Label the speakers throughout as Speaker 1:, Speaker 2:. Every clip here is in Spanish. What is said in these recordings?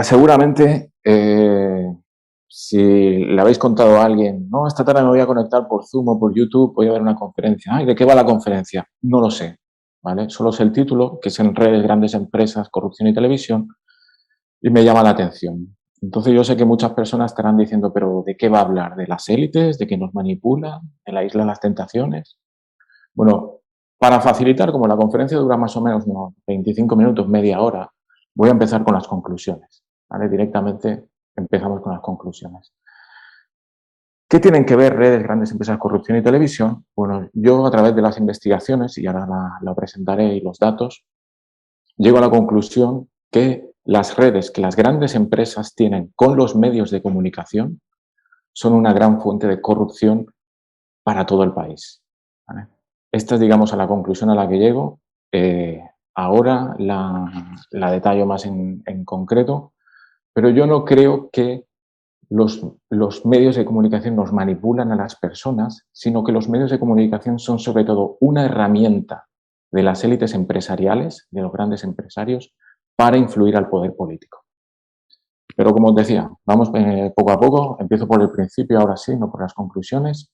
Speaker 1: Seguramente, si le habéis contado a alguien, no, esta tarde me voy a conectar por Zoom o por YouTube, voy a ver una conferencia. Ay, ¿de qué va la conferencia? No lo sé, ¿vale? Solo sé el título, que es en redes, grandes empresas, corrupción y televisión, y me llama la atención. Entonces yo sé que muchas personas estarán diciendo, pero ¿de qué va a hablar? ¿De las élites? ¿De que nos manipulan? ¿De la isla de las tentaciones? Bueno, para facilitar, como la conferencia dura más o menos unos 25 minutos, media hora, voy a empezar con las conclusiones, ¿vale? Directamente empezamos con las conclusiones. ¿Qué tienen que ver redes, grandes empresas, corrupción y televisión? Bueno, yo a través de las investigaciones, y ahora la presentaré y los datos, llego a la conclusión que las redes que las grandes empresas tienen con los medios de comunicación son una gran fuente de corrupción para todo el país, ¿vale? Esta es, digamos, a la conclusión a la que llego. Ahora la detallo más en concreto, pero yo no creo que los medios de comunicación nos manipulan a las personas, sino que los medios de comunicación son sobre todo una herramienta de las élites empresariales, de los grandes empresarios, para influir al poder político. Pero como os decía, vamos poco a poco, empiezo por el principio, ahora sí, no por las conclusiones.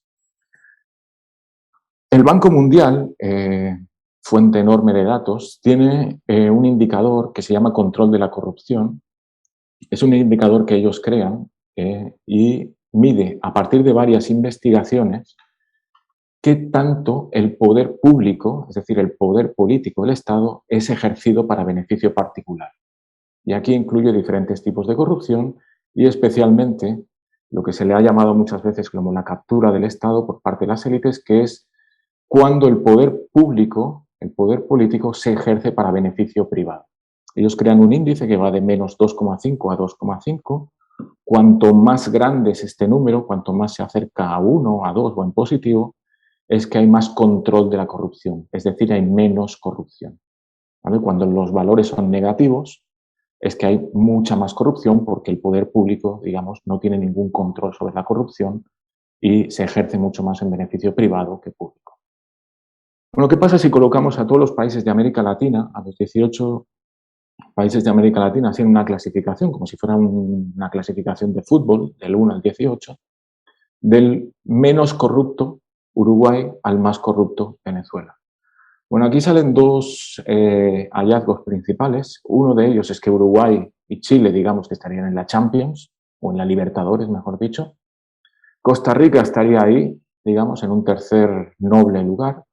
Speaker 1: El Banco Mundial, fuente enorme de datos, tiene un indicador que se llama control de la corrupción. Es un indicador que ellos crean y mide a partir de varias investigaciones qué tanto el poder público, es decir, el poder político del Estado, es ejercido para beneficio particular. Y aquí incluye diferentes tipos de corrupción y especialmente lo que se le ha llamado muchas veces como la captura del Estado por parte de las élites, que es cuando el poder público, el poder político, se ejerce para beneficio privado. Ellos crean un índice que va de menos 2,5 a 2,5. Cuanto más grande es este número, cuanto más se acerca a 1, a 2 o en positivo, es que hay más control de la corrupción, es decir, hay menos corrupción, ¿vale? Cuando los valores son negativos, es que hay mucha más corrupción porque el poder público, digamos, no tiene ningún control sobre la corrupción y se ejerce mucho más en beneficio privado que público. Bueno, ¿qué pasa si colocamos a todos los países de América Latina, a los 18 países de América Latina, así en una clasificación, como si fuera una clasificación de fútbol, del 1 al 18, del menos corrupto Uruguay al más corrupto Venezuela? Bueno, aquí salen dos hallazgos principales. Uno de ellos es que Uruguay y Chile, digamos, que estarían en la Champions, o en la Libertadores, mejor dicho. Costa Rica estaría ahí, digamos, en un tercer noble lugar.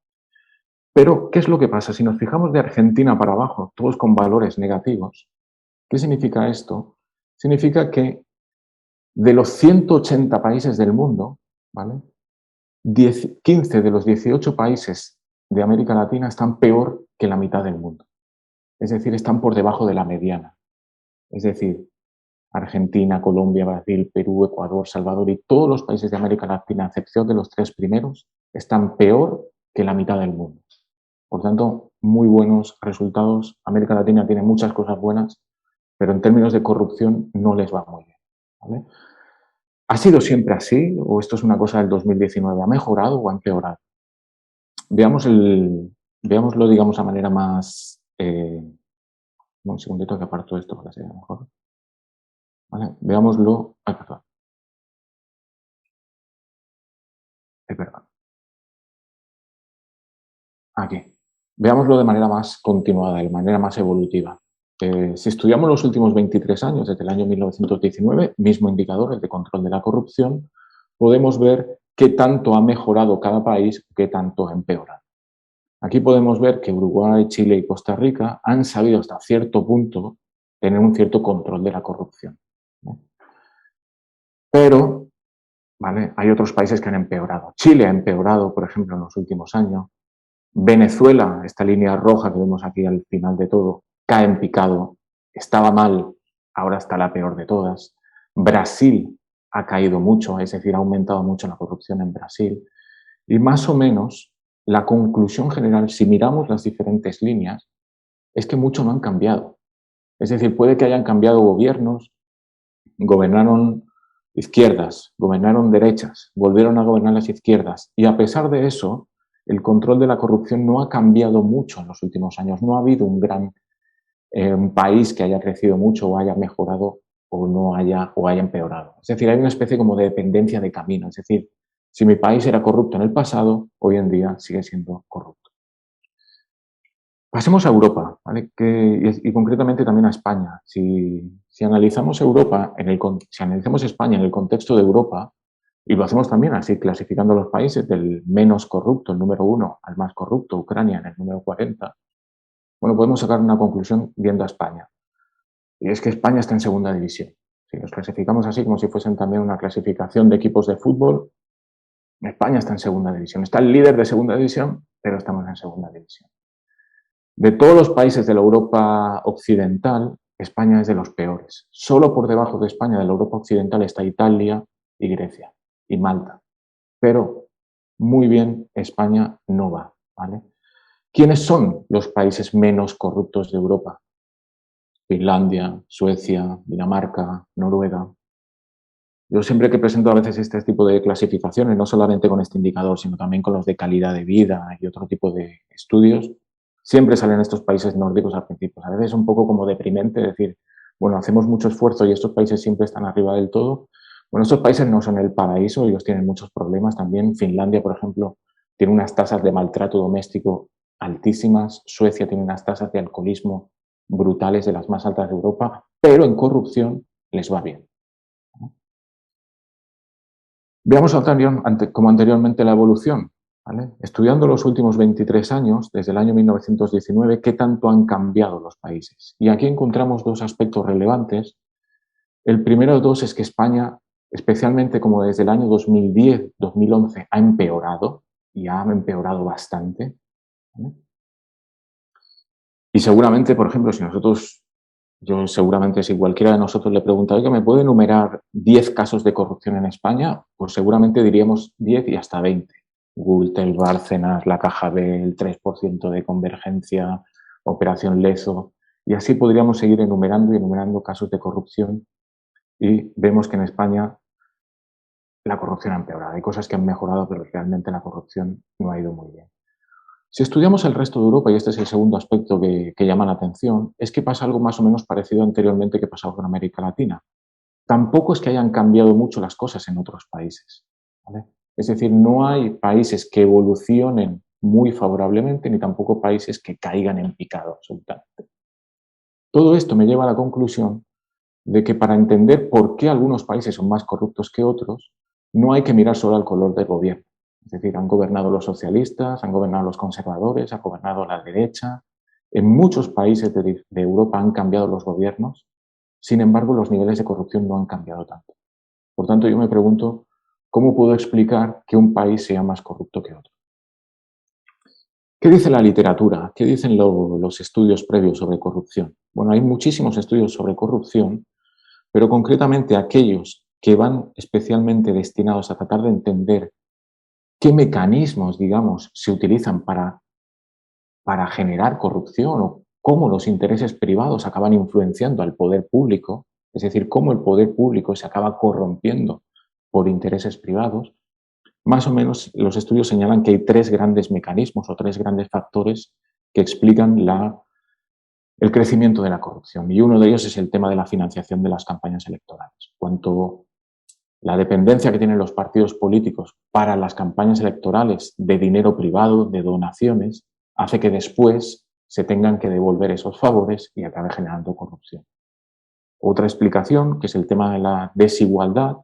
Speaker 1: Pero, ¿qué es lo que pasa? Si nos fijamos de Argentina para abajo, todos con valores negativos, ¿qué significa esto? Significa que de los 180 países del mundo, ¿vale? 15 de los 18 países de América Latina están peor que la mitad del mundo. Es decir, están por debajo de la mediana. Es decir, Argentina, Colombia, Brasil, Perú, Ecuador, Salvador y todos los países de América Latina, a excepción de los tres primeros, están peor que la mitad del mundo. Por tanto, muy buenos resultados. América Latina tiene muchas cosas buenas, pero en términos de corrupción no les va muy bien, ¿vale? ¿Ha sido siempre así o esto es una cosa del 2019? ¿Ha mejorado o ha empeorado? Veámoslo, digamos, a manera más... un segundito que aparto esto para que sea mejor. ¿Vale? Veámoslo... Ay, perdón. Perdón. Aquí. Veámoslo de manera más continuada, de manera más evolutiva. Si estudiamos los últimos 23 años, desde el año 1919, mismo indicador, el de control de la corrupción, podemos ver qué tanto ha mejorado cada país, qué tanto ha empeorado. Aquí podemos ver que Uruguay, Chile y Costa Rica han sabido hasta cierto punto tener un cierto control de la corrupción, ¿no? Pero, ¿vale?, hay otros países que han empeorado. Chile ha empeorado, por ejemplo, en los últimos años. Venezuela, esta línea roja que vemos aquí al final de todo, cae en picado. Estaba mal, ahora está la peor de todas. Brasil ha caído mucho, es decir, ha aumentado mucho la corrupción en Brasil. Y más o menos, la conclusión general, si miramos las diferentes líneas, es que mucho no han cambiado. Es decir, puede que hayan cambiado gobiernos, gobernaron izquierdas, gobernaron derechas, volvieron a gobernar las izquierdas. Y a pesar de eso, el control de la corrupción no ha cambiado mucho en los últimos años. No ha habido un gran un país que haya crecido mucho o haya mejorado o haya empeorado. Es decir, hay una especie como de dependencia de camino. Es decir, si mi país era corrupto en el pasado, hoy en día sigue siendo corrupto. Pasemos a Europa, ¿vale? Y concretamente también a España. Si analizamos Europa, si analizamos España en el contexto de Europa, y lo hacemos también así, clasificando los países del menos corrupto, el número 1, al más corrupto, Ucrania, en el número 40, bueno, podemos sacar una conclusión viendo a España. Y es que España está en segunda división. Si los clasificamos así, como si fuesen también una clasificación de equipos de fútbol, España está en segunda división. Está el líder de segunda división, pero estamos en segunda división. De todos los países de la Europa occidental, España es de los peores. Solo por debajo de España, de la Europa occidental, está Italia y Grecia y Malta. Pero muy bien, España no va, ¿vale? ¿Quiénes son los países menos corruptos de Europa? Finlandia, Suecia, Dinamarca, Noruega. Yo siempre que presento a veces este tipo de clasificaciones, no solamente con este indicador, sino también con los de calidad de vida y otro tipo de estudios, siempre salen estos países nórdicos al principio. A veces es un poco como deprimente decir, bueno, hacemos mucho esfuerzo y estos países siempre están arriba del todo. Bueno, estos países no son el paraíso, ellos tienen muchos problemas también. Finlandia, por ejemplo, tiene unas tasas de maltrato doméstico altísimas. Suecia tiene unas tasas de alcoholismo brutales, de las más altas de Europa, pero en corrupción les va bien. Veamos como anteriormente la evolución. ¿Vale? Estudiando los últimos 23 años, desde el año 1919, qué tanto han cambiado los países. Y aquí encontramos dos aspectos relevantes. El primero de dos es que España, especialmente como desde el año 2010-2011, ha empeorado y ha empeorado bastante. ¿Vale? Y seguramente, por ejemplo, yo seguramente si cualquiera de nosotros le pregunta, oiga, ¿me puede enumerar 10 casos de corrupción en España? Pues seguramente diríamos 10 y hasta 20. Gürtel, Bárcenas, la Caja B, el 3% de Convergencia, Operación Lezo, y así podríamos seguir enumerando y enumerando casos de corrupción y vemos que en España la corrupción ha empeorado. Hay cosas que han mejorado, pero realmente la corrupción no ha ido muy bien. Si estudiamos el resto de Europa, y este es el segundo aspecto que llama la atención, es que pasa algo más o menos parecido anteriormente que pasaba con América Latina. Tampoco es que hayan cambiado mucho las cosas en otros países, ¿vale? Es decir, no hay países que evolucionen muy favorablemente, ni tampoco países que caigan en picado absolutamente. Todo esto me lleva a la conclusión de que para entender por qué algunos países son más corruptos que otros, no hay que mirar solo al color del gobierno. Es decir, han gobernado los socialistas, han gobernado los conservadores, ha gobernado la derecha. En muchos países de Europa han cambiado los gobiernos, sin embargo, los niveles de corrupción no han cambiado tanto. Por tanto, yo me pregunto, ¿cómo puedo explicar que un país sea más corrupto que otro? ¿Qué dice la literatura? ¿Qué dicen los estudios previos sobre corrupción? Bueno, hay muchísimos estudios sobre corrupción, pero concretamente aquellos que van especialmente destinados a tratar de entender qué mecanismos, digamos, se utilizan para generar corrupción o cómo los intereses privados acaban influenciando al poder público, es decir, cómo el poder público se acaba corrompiendo por intereses privados. Más o menos los estudios señalan que hay tres grandes mecanismos o tres grandes factores que explican el crecimiento de la corrupción. Y uno de ellos es el tema de la financiación de las campañas electorales. Cuanto la dependencia que tienen los partidos políticos para las campañas electorales de dinero privado, de donaciones, hace que después se tengan que devolver esos favores y acabe generando corrupción. Otra explicación, que es el tema de la desigualdad,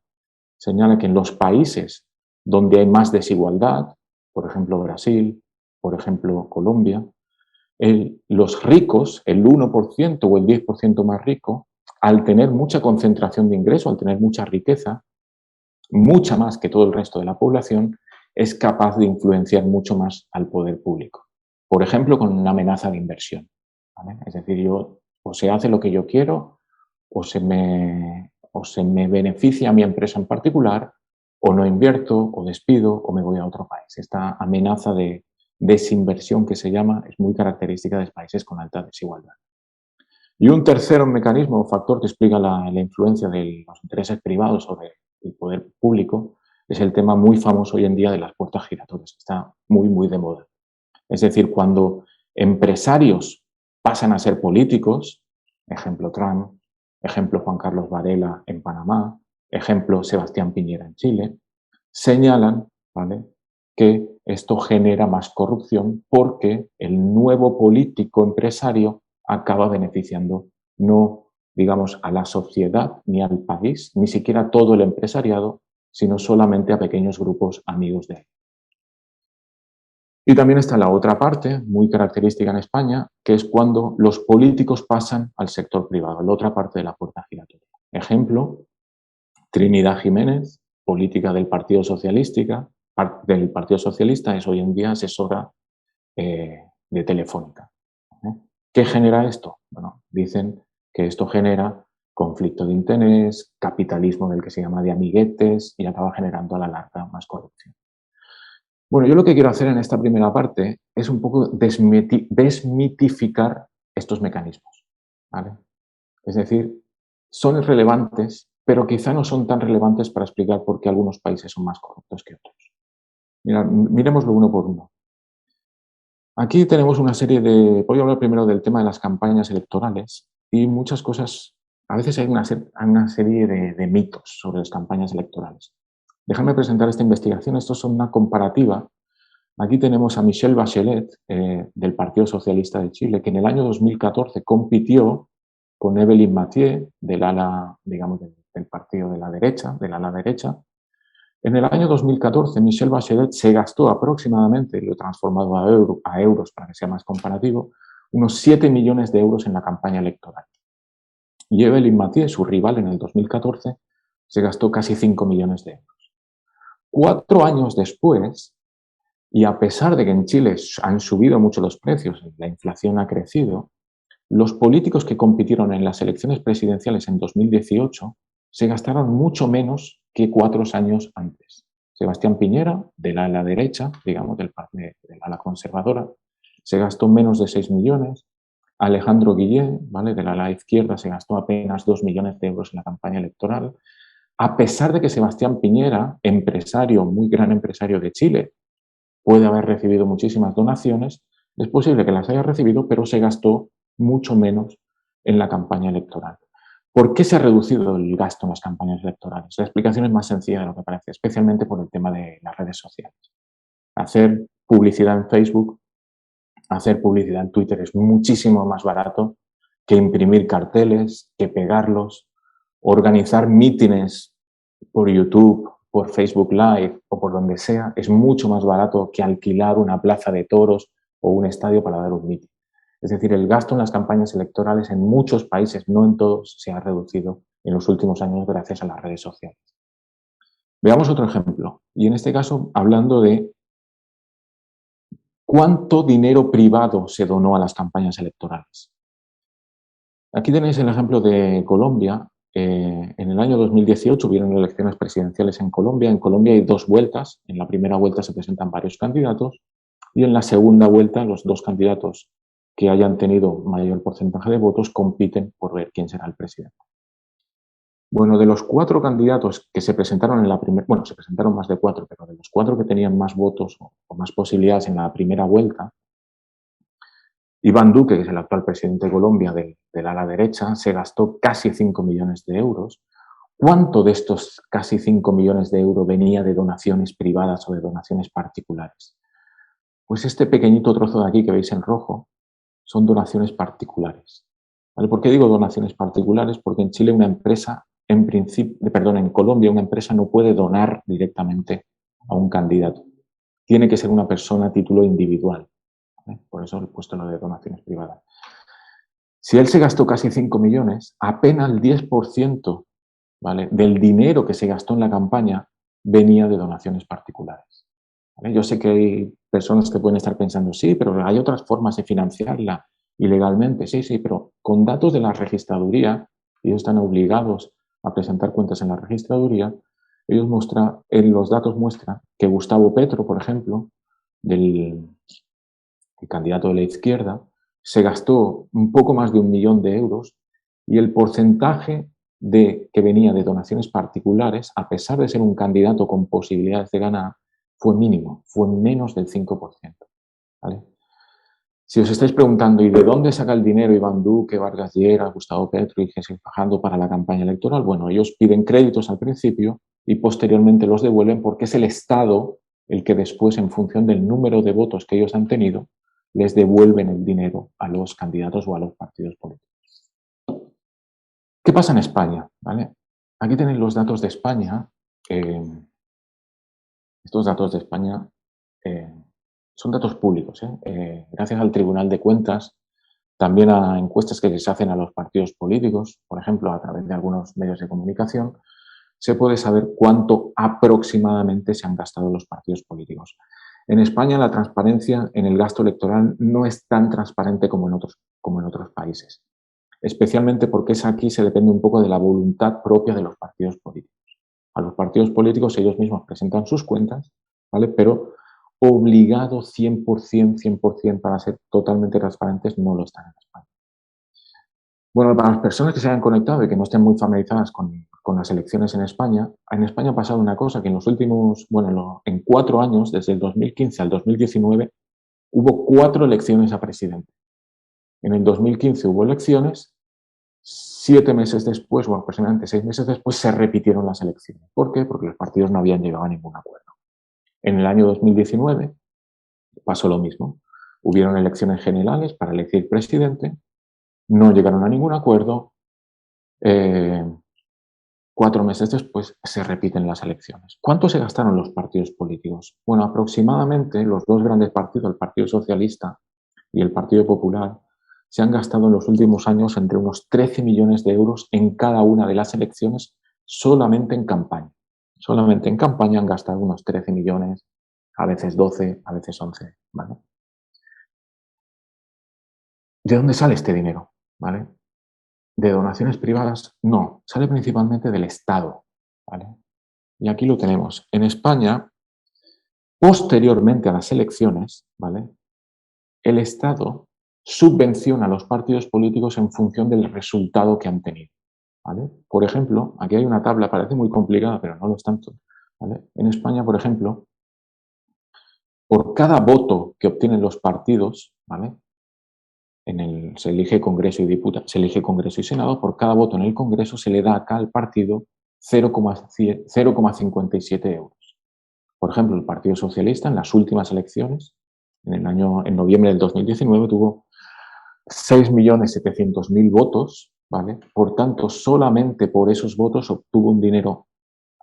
Speaker 1: señala que en los países donde hay más desigualdad, por ejemplo Brasil, por ejemplo Colombia, los ricos, el 1% o el 10% más rico, al tener mucha concentración de ingreso, al tener mucha riqueza, mucha más que todo el resto de la población, es capaz de influenciar mucho más al poder público. Por ejemplo, con una amenaza de inversión, ¿vale? Es decir, yo o se hace lo que yo quiero o se me beneficia a mi empresa en particular, o no invierto, o despido, o me voy a otro país. Esta amenaza de desinversión que se llama es muy característica de países con alta desigualdad. Y un tercer mecanismo o factor que explica la influencia de los intereses privados sobre el poder público es el tema muy famoso hoy en día de las puertas giratorias, que está muy, muy de moda. Es decir, cuando empresarios pasan a ser políticos, ejemplo Trump, ejemplo Juan Carlos Varela en Panamá, ejemplo Sebastián Piñera en Chile, señalan, ¿vale?, que esto genera más corrupción porque el nuevo político empresario acaba beneficiando no, digamos, a la sociedad ni al país, ni siquiera a todo el empresariado, sino solamente a pequeños grupos amigos de él. Y también está la otra parte, muy característica en España, que es cuando los políticos pasan al sector privado, la otra parte de la puerta giratoria. Ejemplo, Trinidad Jiménez, política del Partido Socialista, es hoy en día asesora de Telefónica. ¿Qué genera esto? Bueno, dicen que esto genera conflicto de interés, capitalismo del que se llama de amiguetes y acaba generando a la larga más corrupción. Bueno, yo lo que quiero hacer en esta primera parte es un poco desmitificar estos mecanismos, ¿vale? Es decir, son relevantes, pero quizá no son tan relevantes para explicar por qué algunos países son más corruptos que otros. Mira, miremoslo uno por uno. Aquí tenemos una serie de... Voy a hablar primero del tema de las campañas electorales y muchas cosas... A veces hay una serie de mitos sobre las campañas electorales. Déjame presentar esta investigación. Esto es una comparativa. Aquí tenemos a Michelle Bachelet, del Partido Socialista de Chile, que en el año 2014 compitió con Evelyn Mathieu, del ala, digamos, del partido de la derecha, del ala derecha. En el año 2014, Michelle Bachelet se gastó aproximadamente, lo he transformado a euros para que sea más comparativo, unos 7 millones de euros en la campaña electoral. Y Evelyn Mathieu, su rival en el 2014, se gastó casi 5 millones de euros. 4 años después, y a pesar de que en Chile han subido mucho los precios, la inflación ha crecido, los políticos que compitieron en las elecciones presidenciales en 2018 se gastaron mucho menos que 4 años antes. Sebastián Piñera, del ala derecha, digamos, del ala conservadora, se gastó menos de 6 millones. Alejandro Guillén, ¿vale?, del ala izquierda, se gastó apenas 2 millones de euros en la campaña electoral. A pesar de que Sebastián Piñera, empresario, muy gran empresario de Chile, puede haber recibido muchísimas donaciones, es posible que las haya recibido, pero se gastó mucho menos en la campaña electoral. ¿Por qué se ha reducido el gasto en las campañas electorales? La explicación es más sencilla de lo que parece, especialmente por el tema de las redes sociales. Hacer publicidad en Facebook, hacer publicidad en Twitter es muchísimo más barato que imprimir carteles, que pegarlos, organizar mítines por YouTube, por Facebook Live o por donde sea, es mucho más barato que alquilar una plaza de toros o un estadio para dar un mítin. Es decir, el gasto en las campañas electorales en muchos países, no en todos, se ha reducido en los últimos años gracias a las redes sociales. Veamos otro ejemplo, y en este caso hablando de cuánto dinero privado se donó a las campañas electorales. Aquí tenéis el ejemplo de Colombia. En el año 2018 hubieron elecciones presidenciales en Colombia. En Colombia hay 2 vueltas. En la primera vuelta se presentan varios candidatos y en la segunda vuelta los 2 candidatos que hayan tenido mayor porcentaje de votos compiten por ver quién será el presidente. Bueno, de los 4 candidatos que se presentaron en la primera, bueno, se presentaron más de 4, pero de los 4 que tenían más votos o más posibilidades en la primera vuelta, Iván Duque, que es el actual presidente de Colombia del ala derecha, se gastó casi 5 millones de euros. ¿Cuánto de estos casi 5 millones de euros venía de donaciones privadas o de donaciones particulares? Pues este pequeñito trozo de aquí que veis en rojo son donaciones particulares. ¿Vale? ¿Por qué digo donaciones particulares? Porque en Chile una empresa, en Colombia una empresa no puede donar directamente a un candidato. Tiene que ser una persona a título individual. Por eso he puesto lo de donaciones privadas. Si él se gastó casi 5 millones, apenas el 10%, ¿vale?, del dinero que se gastó en la campaña venía de donaciones particulares. ¿Vale? Yo sé que hay personas que pueden estar pensando, sí, pero hay otras formas de financiarla ilegalmente. Sí, pero con datos de la registraduría, ellos están obligados a presentar cuentas en la registraduría, los datos muestran que Gustavo Petro, por ejemplo, el candidato de la izquierda, se gastó un poco más de 1 millón de euros y el porcentaje que venía de donaciones particulares, a pesar de ser un candidato con posibilidades de ganar, fue mínimo, fue menos del 5%. ¿Vale? Si os estáis preguntando, ¿y de dónde saca el dinero Iván Duque, Vargas Lleras, Gustavo Petro y Jesús Fajardo para la campaña electoral? Bueno, ellos piden créditos al principio y posteriormente los devuelven porque es el Estado el que después, en función del número de votos que ellos han tenido, les devuelven el dinero a los candidatos o a los partidos políticos. ¿Qué pasa en España? ¿Vale? Aquí tenéis los datos de España. Estos datos de España son datos públicos. Gracias al Tribunal de Cuentas, también a encuestas que se hacen a los partidos políticos, por ejemplo, a través de algunos medios de comunicación, se puede saber cuánto aproximadamente se han gastado los partidos políticos. En España la transparencia en el gasto electoral no es tan transparente como en otros países, especialmente porque aquí se depende un poco de la voluntad propia de los partidos políticos. A los partidos políticos ellos mismos presentan sus cuentas, ¿vale? Pero obligado 100% para ser totalmente transparentes no lo están en España. Bueno, para las personas que se hayan conectado y que no estén muy familiarizadas con las elecciones en España ha pasado una cosa que en los últimos, en 4 años, desde el 2015 al 2019, hubo 4 elecciones a presidente. En el 2015 hubo elecciones, 7 meses después, o aproximadamente 6 meses después, se repitieron las elecciones. ¿Por qué? Porque los partidos no habían llegado a ningún acuerdo. En el año 2019 pasó lo mismo. Hubieron elecciones generales para elegir presidente, no llegaron a ningún acuerdo. 4 meses después se repiten las elecciones. ¿Cuánto se gastaron los partidos políticos? Bueno, aproximadamente los dos grandes partidos, el Partido Socialista y el Partido Popular, se han gastado en los últimos años entre unos 13 millones de euros en cada una de las elecciones solamente en campaña. Solamente en campaña han gastado unos 13 millones, a veces 12, a veces 11. ¿Vale? ¿De dónde sale este dinero? ¿Vale? ¿De donaciones privadas? No, sale principalmente del Estado. ¿Vale? Y aquí lo tenemos. En España, posteriormente a las elecciones, ¿vale? El Estado subvenciona a los partidos políticos en función del resultado que han tenido. ¿Vale? Por ejemplo, aquí hay una tabla, parece muy complicada, pero no lo es tanto. ¿Vale? En España, por ejemplo, por cada voto que obtienen los partidos, ¿vale? Se elige Congreso y Diputados, se elige Congreso y Senado, por cada voto en el Congreso se le da acá al partido 0,57 euros. Por ejemplo, el Partido Socialista en las últimas elecciones, en noviembre del 2019, tuvo 6.700.000 votos, ¿vale? Por tanto, solamente por esos votos obtuvo un dinero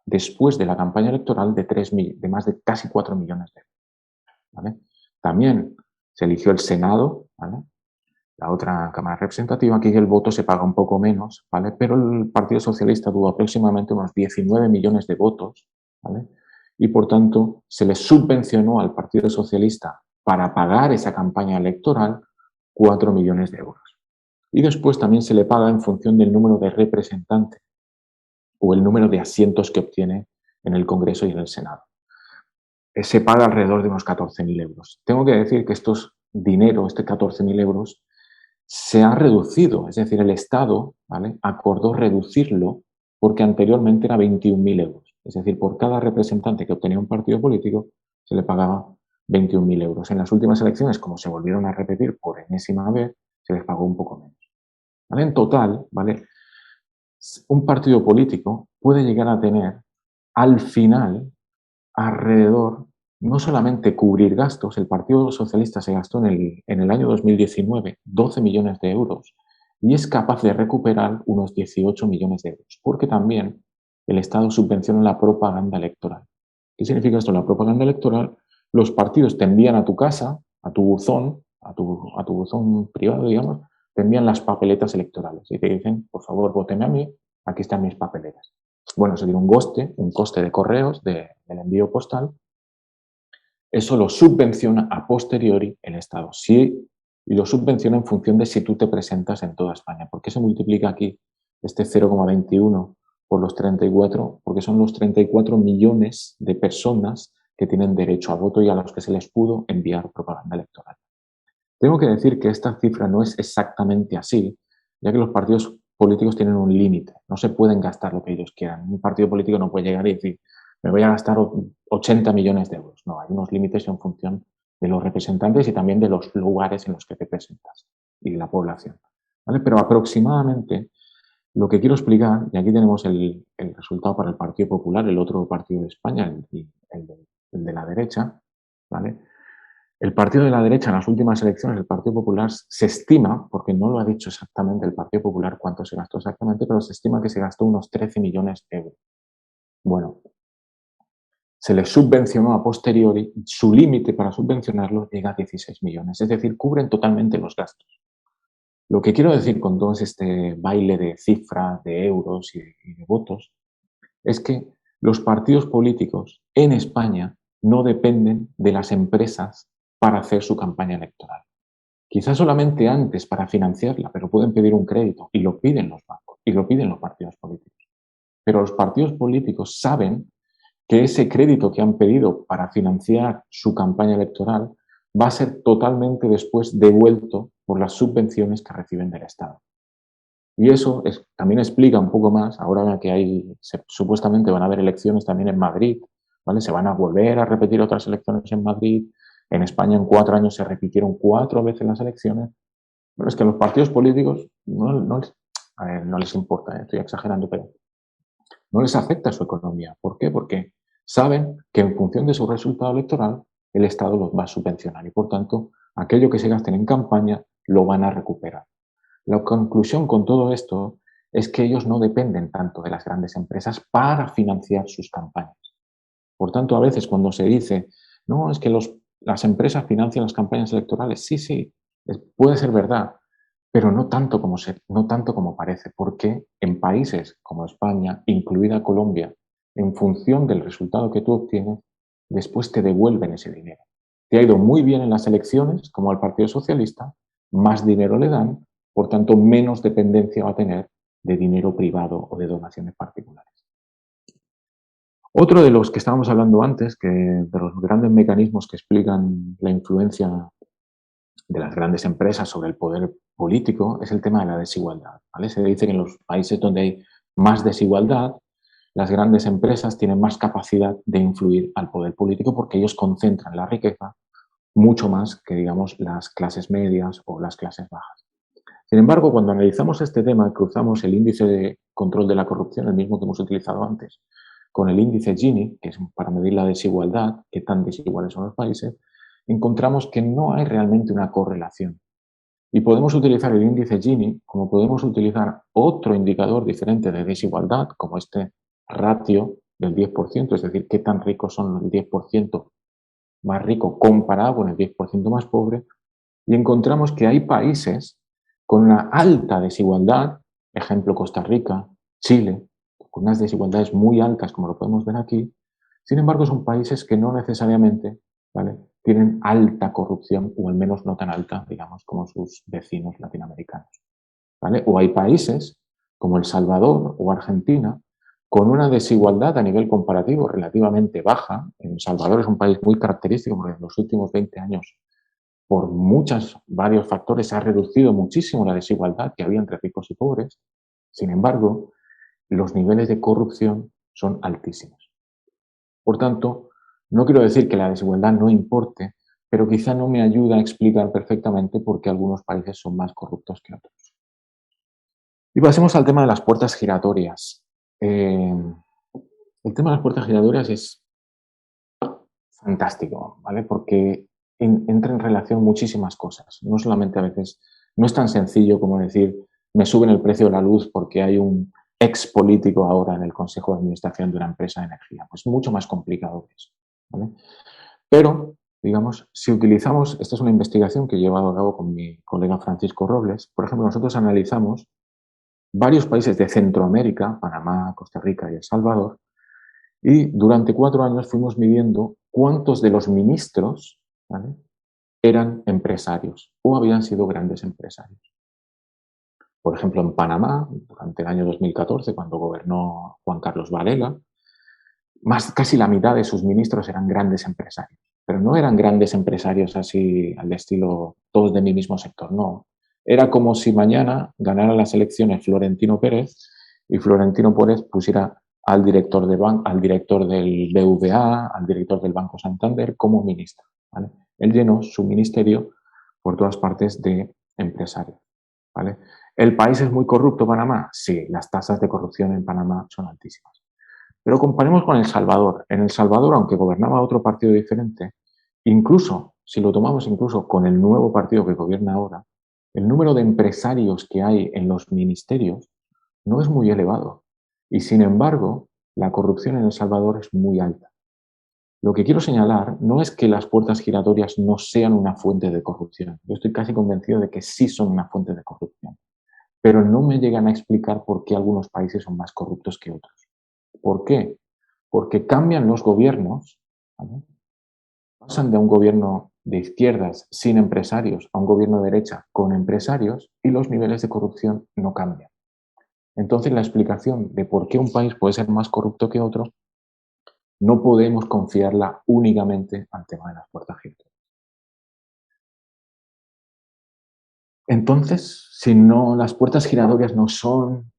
Speaker 1: después de la campaña electoral de más de casi 4 millones de euros, ¿vale? También se eligió el Senado, ¿vale? La otra Cámara Representativa, aquí el voto se paga un poco menos, ¿vale? Pero el Partido Socialista tuvo aproximadamente unos 19 millones de votos, ¿vale? Y por tanto se le subvencionó al Partido Socialista para pagar esa campaña electoral 4 millones de euros. Y después también se le paga en función del número de representantes o el número de asientos que obtiene en el Congreso y en el Senado. Se paga alrededor de unos 14.000 euros. Tengo que decir que estos dinero, 14.000 euros, se ha reducido, es decir, el Estado, ¿vale?, acordó reducirlo porque anteriormente era 21.000 euros. Es decir, por cada representante que obtenía un partido político se le pagaba 21.000 euros. En las últimas elecciones, como se volvieron a repetir por enésima vez, se les pagó un poco menos. ¿Vale? En total, ¿vale?, un partido político puede llegar a tener al final alrededor, no solamente cubrir gastos, el Partido Socialista se gastó en el año 2019 12 millones de euros y es capaz de recuperar unos 18 millones de euros, porque también el Estado subvenciona la propaganda electoral. ¿Qué significa esto? La propaganda electoral, los partidos te envían a tu casa, a tu buzón, a tu buzón privado, digamos, te envían las papeletas electorales y te dicen, por favor, vóteme a mí, aquí están mis papeletas. Bueno, eso tiene un coste de correos, del envío postal. Eso lo subvenciona a posteriori el Estado. Sí, y lo subvenciona en función de si tú te presentas en toda España. ¿Por qué se multiplica aquí este 0,21 por los 34? Porque son los 34 millones de personas que tienen derecho a voto y a los que se les pudo enviar propaganda electoral. Tengo que decir que esta cifra no es exactamente así, ya que los partidos políticos tienen un límite, no se pueden gastar lo que ellos quieran. Un partido político no puede llegar y decir, me voy a gastar 80 millones de euros. No, hay unos límites en función de los representantes y también de los lugares en los que te presentas y de la población, ¿vale? Pero aproximadamente lo que quiero explicar, y aquí tenemos el resultado para el Partido Popular, el otro partido de España, el de la derecha, ¿vale? El partido de la derecha en las últimas elecciones, el Partido Popular, se estima, porque no lo ha dicho exactamente el Partido Popular cuánto se gastó exactamente, pero se estima que se gastó unos 13 millones de euros. Bueno, se les subvencionó a posteriori, su límite para subvencionarlo llega a 16 millones, es decir, cubren totalmente los gastos. Lo que quiero decir con todo este baile de cifras, de euros y de votos, es que los partidos políticos en España no dependen de las empresas para hacer su campaña electoral. Quizás solamente antes para financiarla, pero pueden pedir un crédito y lo piden los bancos y lo piden los partidos políticos. Pero los partidos políticos saben que ese crédito que han pedido para financiar su campaña electoral va a ser totalmente después devuelto por las subvenciones que reciben del Estado. Y eso también explica un poco más, ahora que supuestamente van a haber elecciones también en Madrid, ¿vale? Se van a volver a repetir otras elecciones en Madrid. En España en 4 años se repitieron 4 veces las elecciones. Bueno, es que a los partidos políticos no les importa, estoy exagerando, pero no les afecta su economía. ¿Por qué? Porque saben que en función de su resultado electoral el Estado los va a subvencionar y, por tanto, aquello que se gasten en campaña lo van a recuperar. La conclusión con todo esto es que ellos no dependen tanto de las grandes empresas para financiar sus campañas. Por tanto, a veces cuando se dice, no, es que las empresas financian las campañas electorales, sí, sí, puede ser verdad, pero no tanto como parece, porque en países como España, incluida Colombia, en función del resultado que tú obtienes, después te devuelven ese dinero. Te ha ido muy bien en las elecciones, como al Partido Socialista, más dinero le dan, por tanto, menos dependencia va a tener de dinero privado o de donaciones particulares. Otro de los que estábamos hablando antes, de los grandes mecanismos que explican la influencia de las grandes empresas sobre el poder político, es el tema de la desigualdad, ¿vale? Se dice que en los países donde hay más desigualdad, las grandes empresas tienen más capacidad de influir al poder político porque ellos concentran la riqueza mucho más que, digamos, las clases medias o las clases bajas. Sin embargo, cuando analizamos este tema, cruzamos el índice de control de la corrupción, el mismo que hemos utilizado antes, con el índice Gini, que es para medir la desigualdad, qué tan desiguales son los países, encontramos que no hay realmente una correlación. Y podemos utilizar el índice Gini como podemos utilizar otro indicador diferente de desigualdad, como este ratio del 10%, es decir, qué tan ricos son el 10% más rico comparado con el 10% más pobre, y encontramos que hay países con una alta desigualdad, ejemplo Costa Rica, Chile, con unas desigualdades muy altas, como lo podemos ver aquí. Sin embargo, son países que no necesariamente, ¿vale?, tienen alta corrupción, o al menos no tan alta, digamos, como sus vecinos latinoamericanos, ¿vale? O hay países como El Salvador o Argentina con una desigualdad a nivel comparativo relativamente baja. El Salvador es un país muy característico porque en los últimos 20 años, por varios factores, se ha reducido muchísimo la desigualdad que había entre ricos y pobres. Sin embargo, los niveles de corrupción son altísimos. Por tanto, no quiero decir que la desigualdad no importe, pero quizá no me ayuda a explicar perfectamente por qué algunos países son más corruptos que otros. Y pasemos al tema de las puertas giratorias. El tema de las puertas giratorias es fantástico, ¿vale? Porque entra en relación muchísimas cosas. No solamente a veces, no es tan sencillo como decir, me suben el precio de la luz porque hay un ex político ahora en el Consejo de Administración de una empresa de energía. Pues mucho más complicado que eso, ¿vale? Pero, digamos, si utilizamos, esta es una investigación que he llevado a cabo con mi colega Francisco Robles, por ejemplo, nosotros analizamos varios países de Centroamérica, Panamá, Costa Rica y El Salvador, y durante 4 años fuimos midiendo cuántos de los ministros, ¿vale?, eran empresarios o habían sido grandes empresarios. Por ejemplo, en Panamá, durante el año 2014, cuando gobernó Juan Carlos Varela, casi la mitad de sus ministros eran grandes empresarios. Pero no eran grandes empresarios así al estilo todos de mi mismo sector, no. Era como si mañana ganara las elecciones Florentino Pérez y Florentino Pérez pusiera al director del BVA, al director del Banco Santander como ministro. ¿Vale? Él llenó su ministerio por todas partes de empresarios. ¿Vale? ¿El país es muy corrupto, Panamá? Sí, las tasas de corrupción en Panamá son altísimas. Pero comparemos con El Salvador. En El Salvador, aunque gobernaba otro partido diferente, incluso, si lo tomamos incluso con el nuevo partido que gobierna ahora, el número de empresarios que hay en los ministerios no es muy elevado. Y sin embargo, la corrupción en El Salvador es muy alta. Lo que quiero señalar no es que las puertas giratorias no sean una fuente de corrupción. Yo estoy casi convencido de que sí son una fuente de corrupción. Pero no me llegan a explicar por qué algunos países son más corruptos que otros. ¿Por qué? Porque cambian los gobiernos, ¿vale? Pasan de un gobierno de izquierdas sin empresarios a un gobierno de derecha con empresarios y los niveles de corrupción no cambian. Entonces, la explicación de por qué un país puede ser más corrupto que otro no podemos confiarla únicamente al tema de las puertas giratorias. Entonces, si no, las puertas giratorias no son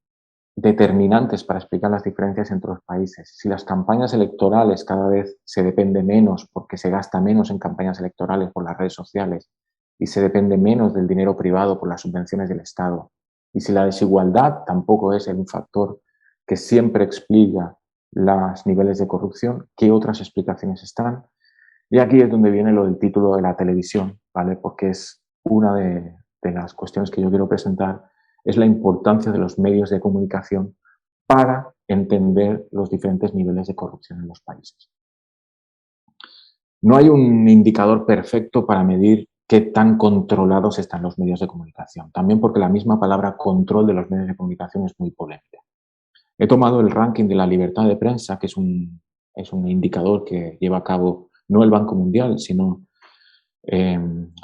Speaker 1: determinantes para explicar las diferencias entre los países. Si las campañas electorales cada vez se depende menos porque se gasta menos en campañas electorales por las redes sociales y se depende menos del dinero privado por las subvenciones del Estado. Y si la desigualdad tampoco es un factor que siempre explica los niveles de corrupción, ¿qué otras explicaciones están? Y aquí es donde viene lo del título de la televisión, ¿vale? Porque es una de las cuestiones que yo quiero presentar, es la importancia de los medios de comunicación para entender los diferentes niveles de corrupción en los países. No hay un indicador perfecto para medir qué tan controlados están los medios de comunicación, también porque la misma palabra control de los medios de comunicación es muy polémica. He tomado el ranking de la libertad de prensa, que es un indicador que lleva a cabo no el Banco Mundial, sino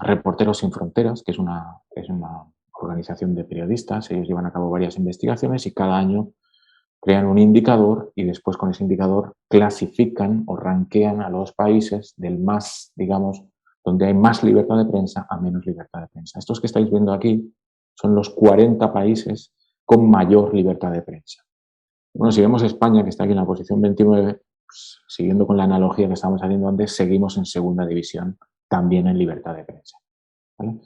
Speaker 1: Reporteros Sin Fronteras, que es una organización de periodistas. Ellos llevan a cabo varias investigaciones y cada año crean un indicador y después con ese indicador clasifican o ranquean a los países del más, digamos, donde hay más libertad de prensa a menos libertad de prensa. Estos que estáis viendo aquí son los 40 países con mayor libertad de prensa. Bueno, si vemos España, que está aquí en la posición 29, pues, siguiendo con la analogía que estábamos haciendo antes, seguimos en segunda división, también en libertad de prensa. ¿Vale?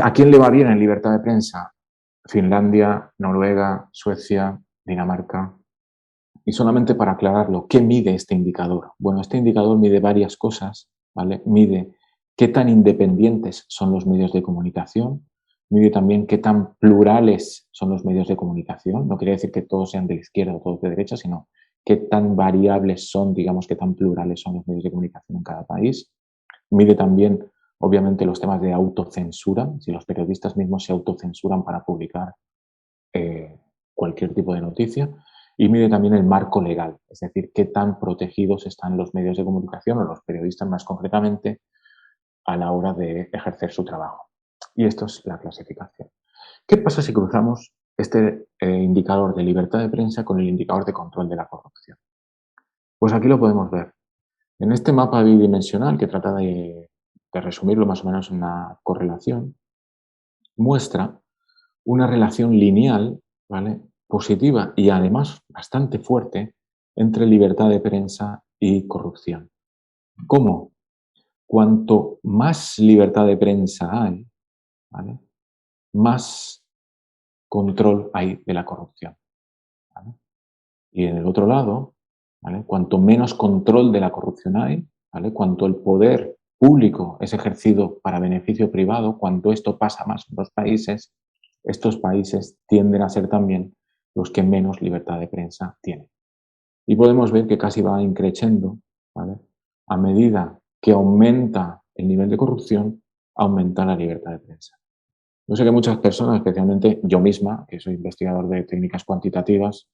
Speaker 1: ¿A quién le va bien en libertad de prensa? Finlandia, Noruega, Suecia, Dinamarca. Y solamente para aclararlo, ¿qué mide este indicador? Bueno, este indicador mide varias cosas, ¿vale? Mide qué tan independientes son los medios de comunicación, mide también qué tan plurales son los medios de comunicación. No quiere decir que todos sean de izquierda o todos de derecha, sino qué tan variables son, digamos, qué tan plurales son los medios de comunicación en cada país. Mide también, obviamente, los temas de autocensura, si los periodistas mismos se autocensuran para publicar cualquier tipo de noticia. Y mide también el marco legal, es decir, qué tan protegidos están los medios de comunicación o los periodistas más concretamente a la hora de ejercer su trabajo. Y esto es la clasificación. ¿Qué pasa si cruzamos este indicador de libertad de prensa con el indicador de control de la corrupción? Pues aquí lo podemos ver. En este mapa bidimensional que trata de resumirlo más o menos en una correlación, muestra una relación lineal, ¿vale?, positiva y además bastante fuerte entre libertad de prensa y corrupción. ¿Cómo? Cuanto más libertad de prensa hay, ¿vale?, más control hay de la corrupción, ¿vale? Y en el otro lado, ¿vale?, cuanto menos control de la corrupción hay, ¿vale?, cuanto el poder público es ejercido para beneficio privado, cuanto esto pasa más en los países, estos países tienden a ser también los que menos libertad de prensa tienen. Y podemos ver que casi va increciendo, ¿vale?, a medida que aumenta el nivel de corrupción, aumenta la libertad de prensa. Yo sé que muchas personas, especialmente yo misma, que soy investigador de técnicas cuantitativas,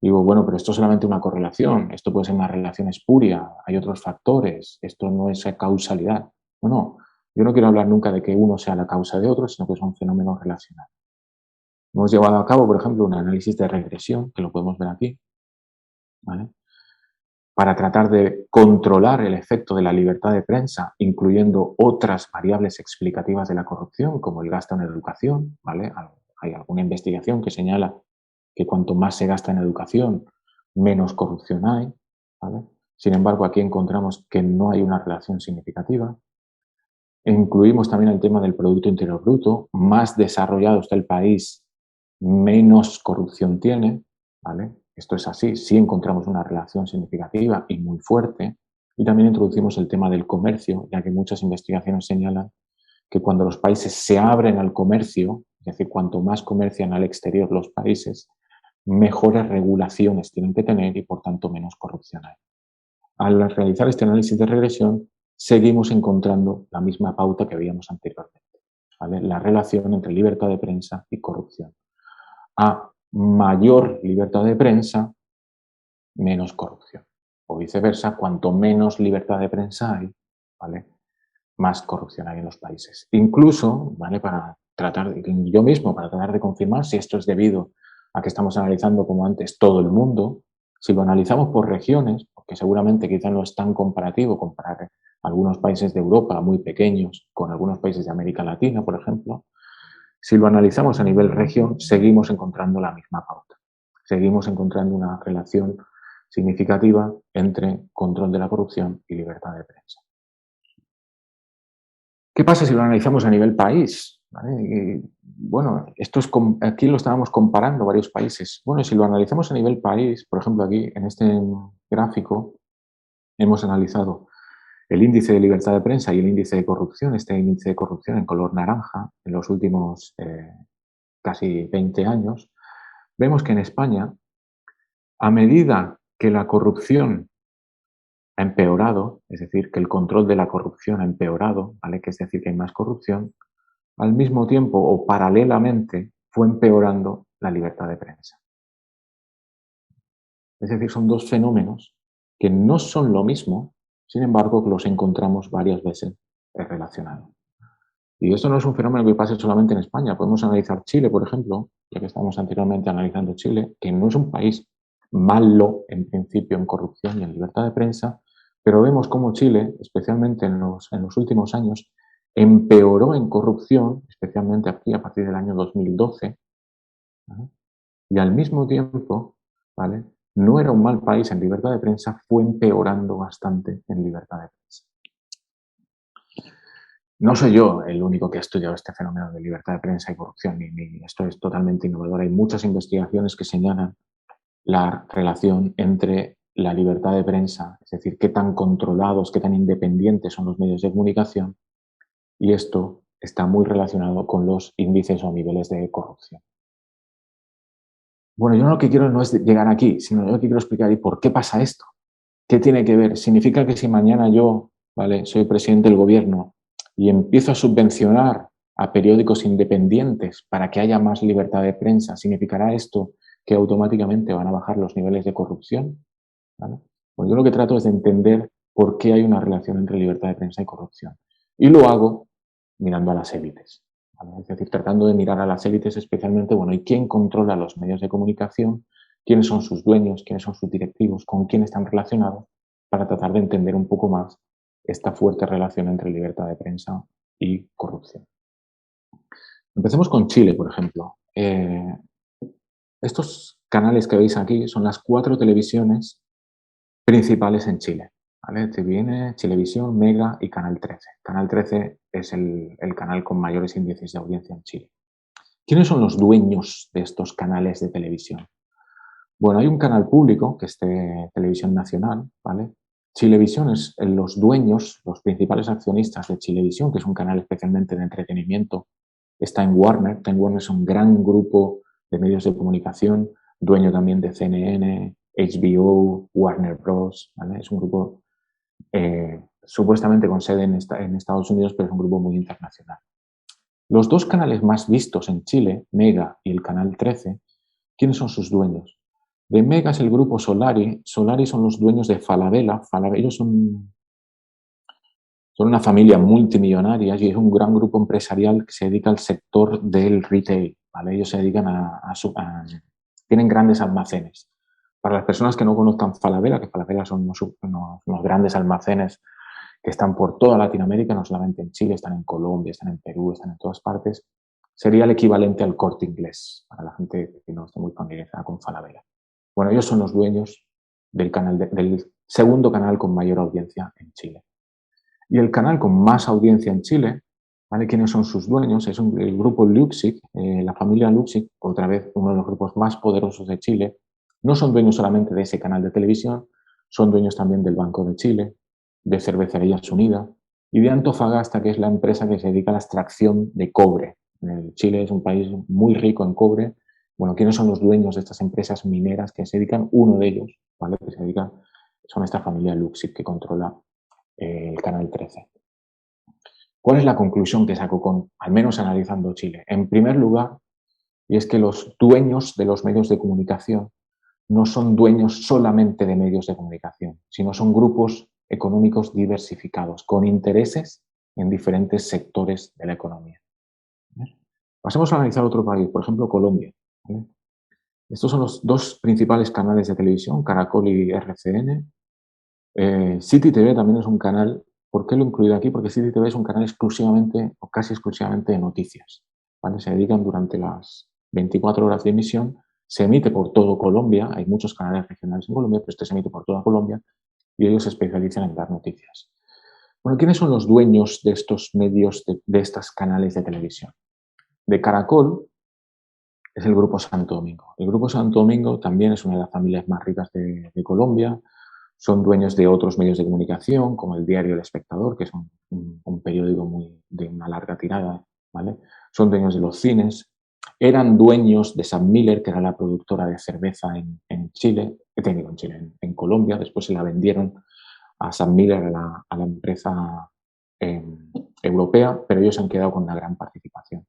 Speaker 1: digo, bueno, pero esto es solamente una correlación, esto puede ser una relación espuria, hay otros factores, esto no es causalidad. No, no, yo no quiero hablar nunca de que uno sea la causa de otro, sino que son fenómenos relacionados. Hemos llevado a cabo, por ejemplo, un análisis de regresión, que lo podemos ver aquí, ¿vale?, para tratar de controlar el efecto de la libertad de prensa, incluyendo otras variables explicativas de la corrupción, como el gasto en educación, ¿vale? Hay alguna investigación que señala que cuanto más se gasta en educación, menos corrupción hay, ¿vale? Sin embargo, aquí encontramos que no hay una relación significativa. Incluimos también el tema del Producto Interior Bruto. Más desarrollado está el país, menos corrupción tiene, ¿vale? Esto es así, sí encontramos una relación significativa y muy fuerte. Y también introducimos el tema del comercio, ya que muchas investigaciones señalan que cuando los países se abren al comercio, es decir, cuanto más comercian al exterior los países, mejores regulaciones tienen que tener y por tanto menos corrupción hay. Al realizar este análisis de regresión, seguimos encontrando la misma pauta que veíamos anteriormente, ¿vale? La relación entre libertad de prensa y corrupción. A mayor libertad de prensa, menos corrupción. O viceversa, cuanto menos libertad de prensa hay, ¿vale?, más corrupción hay en los países. Incluso, ¿vale?, para tratar, yo mismo, para tratar de confirmar si esto es debido a que estamos analizando, como antes, todo el mundo, si lo analizamos por regiones, porque seguramente quizá no es tan comparativo comparar algunos países de Europa muy pequeños con algunos países de América Latina, por ejemplo, si lo analizamos a nivel región, seguimos encontrando la misma pauta. Seguimos encontrando una relación significativa entre control de la corrupción y libertad de prensa. ¿Qué pasa si lo analizamos a nivel país? ¿Vale? Bueno, aquí lo estábamos comparando varios países. Bueno, si lo analizamos a nivel país, por ejemplo, aquí en este gráfico hemos analizado el índice de libertad de prensa y el índice de corrupción, este índice de corrupción en color naranja, en los últimos casi 20 años. Vemos que en España, a medida que la corrupción ha empeorado, es decir, que el control de la corrupción ha empeorado, ¿vale?, que es decir, que hay más corrupción, al mismo tiempo o paralelamente fue empeorando la libertad de prensa. Es decir, son dos fenómenos que no son lo mismo, sin embargo, que los encontramos varias veces relacionados. Y esto no es un fenómeno que pase solamente en España. Podemos analizar Chile, por ejemplo, ya que estamos anteriormente analizando Chile, que no es un país malo en principio en corrupción y en libertad de prensa, pero vemos cómo Chile, especialmente en los últimos años, empeoró en corrupción, especialmente aquí a partir del año 2012, ¿vale?, y al mismo tiempo, ¿vale?, no era un mal país en libertad de prensa, fue empeorando bastante en libertad de prensa. No soy yo el único que ha estudiado este fenómeno de libertad de prensa y corrupción, ni esto es totalmente innovador. Hay muchas investigaciones que señalan la relación entre la libertad de prensa, es decir, qué tan controlados, qué tan independientes son los medios de comunicación, y esto está muy relacionado con los índices o niveles de corrupción. Bueno, yo lo que quiero no es llegar aquí, sino yo lo que quiero explicar y por qué pasa esto. ¿Qué tiene que ver? ¿Significa que si mañana yo, ¿vale?, soy presidente del gobierno y empiezo a subvencionar a periódicos independientes para que haya más libertad de prensa, significará esto que automáticamente van a bajar los niveles de corrupción? ¿Vale? Pues yo lo que trato es de entender por qué hay una relación entre libertad de prensa y corrupción. Y lo hago mirando a las élites, ¿vale? Es decir, tratando de mirar a las élites especialmente, bueno, ¿y quién controla los medios de comunicación? ¿Quiénes son sus dueños? ¿Quiénes son sus directivos? ¿Con quién están relacionados? Para tratar de entender un poco más esta fuerte relación entre libertad de prensa y corrupción. Empecemos con Chile, por ejemplo. Estos canales que veis aquí son las 4 televisiones principales en Chile, ¿vale? TVN, Chilevisión, Mega y Canal 13. Canal 13 es el canal con mayores índices de audiencia en Chile. ¿Quiénes son los dueños de estos canales de televisión? Bueno, hay un canal público, que es Televisión Nacional, ¿vale? Chilevisión es los dueños, los principales accionistas de Chilevisión, que es un canal especialmente de entretenimiento. Está en Warner. Time Warner es un gran grupo de medios de comunicación, dueño también de CNN, HBO, Warner Bros., ¿vale? Es un grupo supuestamente con sede en Estados Unidos, pero es un grupo muy internacional. Los dos canales más vistos en Chile, Mega y el Canal 13, ¿quiénes son sus dueños? De Mega es el grupo Solari. Solari son los dueños de Falabella. Ellos son una familia multimillonaria y es un gran grupo empresarial que se dedica al sector del retail, ¿vale? Ellos se dedican tienen grandes almacenes. Para las personas que no conozcan Falabella, que Falabella son unos grandes almacenes que están por toda Latinoamérica, no solamente en Chile, están en Colombia, están en Perú, están en todas partes. Sería el equivalente al Corte Inglés, para la gente que no esté muy familiarizada con Falabella. Bueno, ellos son los dueños del segundo canal con mayor audiencia en Chile. Y el canal con más audiencia en Chile, ¿vale? ¿Quiénes son sus dueños? Es el grupo Luxic, la familia Luxic, otra vez uno de los grupos más poderosos de Chile. No son dueños solamente de ese canal de televisión, son dueños también del Banco de Chile, de Cervecerías Unidas y de Antofagasta, que es la empresa que se dedica a la extracción de cobre. Chile es un país muy rico en cobre. Bueno, ¿quiénes son los dueños de estas empresas mineras que se dedican? Uno de ellos, ¿vale? Que se dedica, son esta familia Luxic que controla el Canal 13. ¿Cuál es la conclusión que saco al menos analizando Chile? En primer lugar, y es que los dueños de los medios de comunicación no son dueños solamente de medios de comunicación, sino son grupos económicos diversificados, con intereses en diferentes sectores de la economía. Pasemos a analizar otro país, por ejemplo, Colombia. Estos son los dos principales canales de televisión, Caracol y RCN. City TV también es un canal. ¿Por qué lo he incluido aquí? Porque City TV es un canal exclusivamente o casi exclusivamente de noticias, ¿vale? Se dedican durante las 24 horas de emisión. Se emite por todo Colombia. Hay muchos canales regionales en Colombia, pero este se emite por toda Colombia y ellos se especializan en dar noticias. Bueno, ¿quiénes son los dueños de estos medios, de estos canales de televisión? De Caracol es el Grupo Santo Domingo. El Grupo Santo Domingo también es una de las familias más ricas de Colombia. Son dueños de otros medios de comunicación, como el diario El Espectador, que es un periódico de una larga tirada, ¿vale? Son dueños de los cines. Eran dueños de Sam Miller, que era la productora de cerveza en Chile, en Colombia. Después se la vendieron a Sam Miller, a la empresa europea, pero ellos han quedado con una gran participación.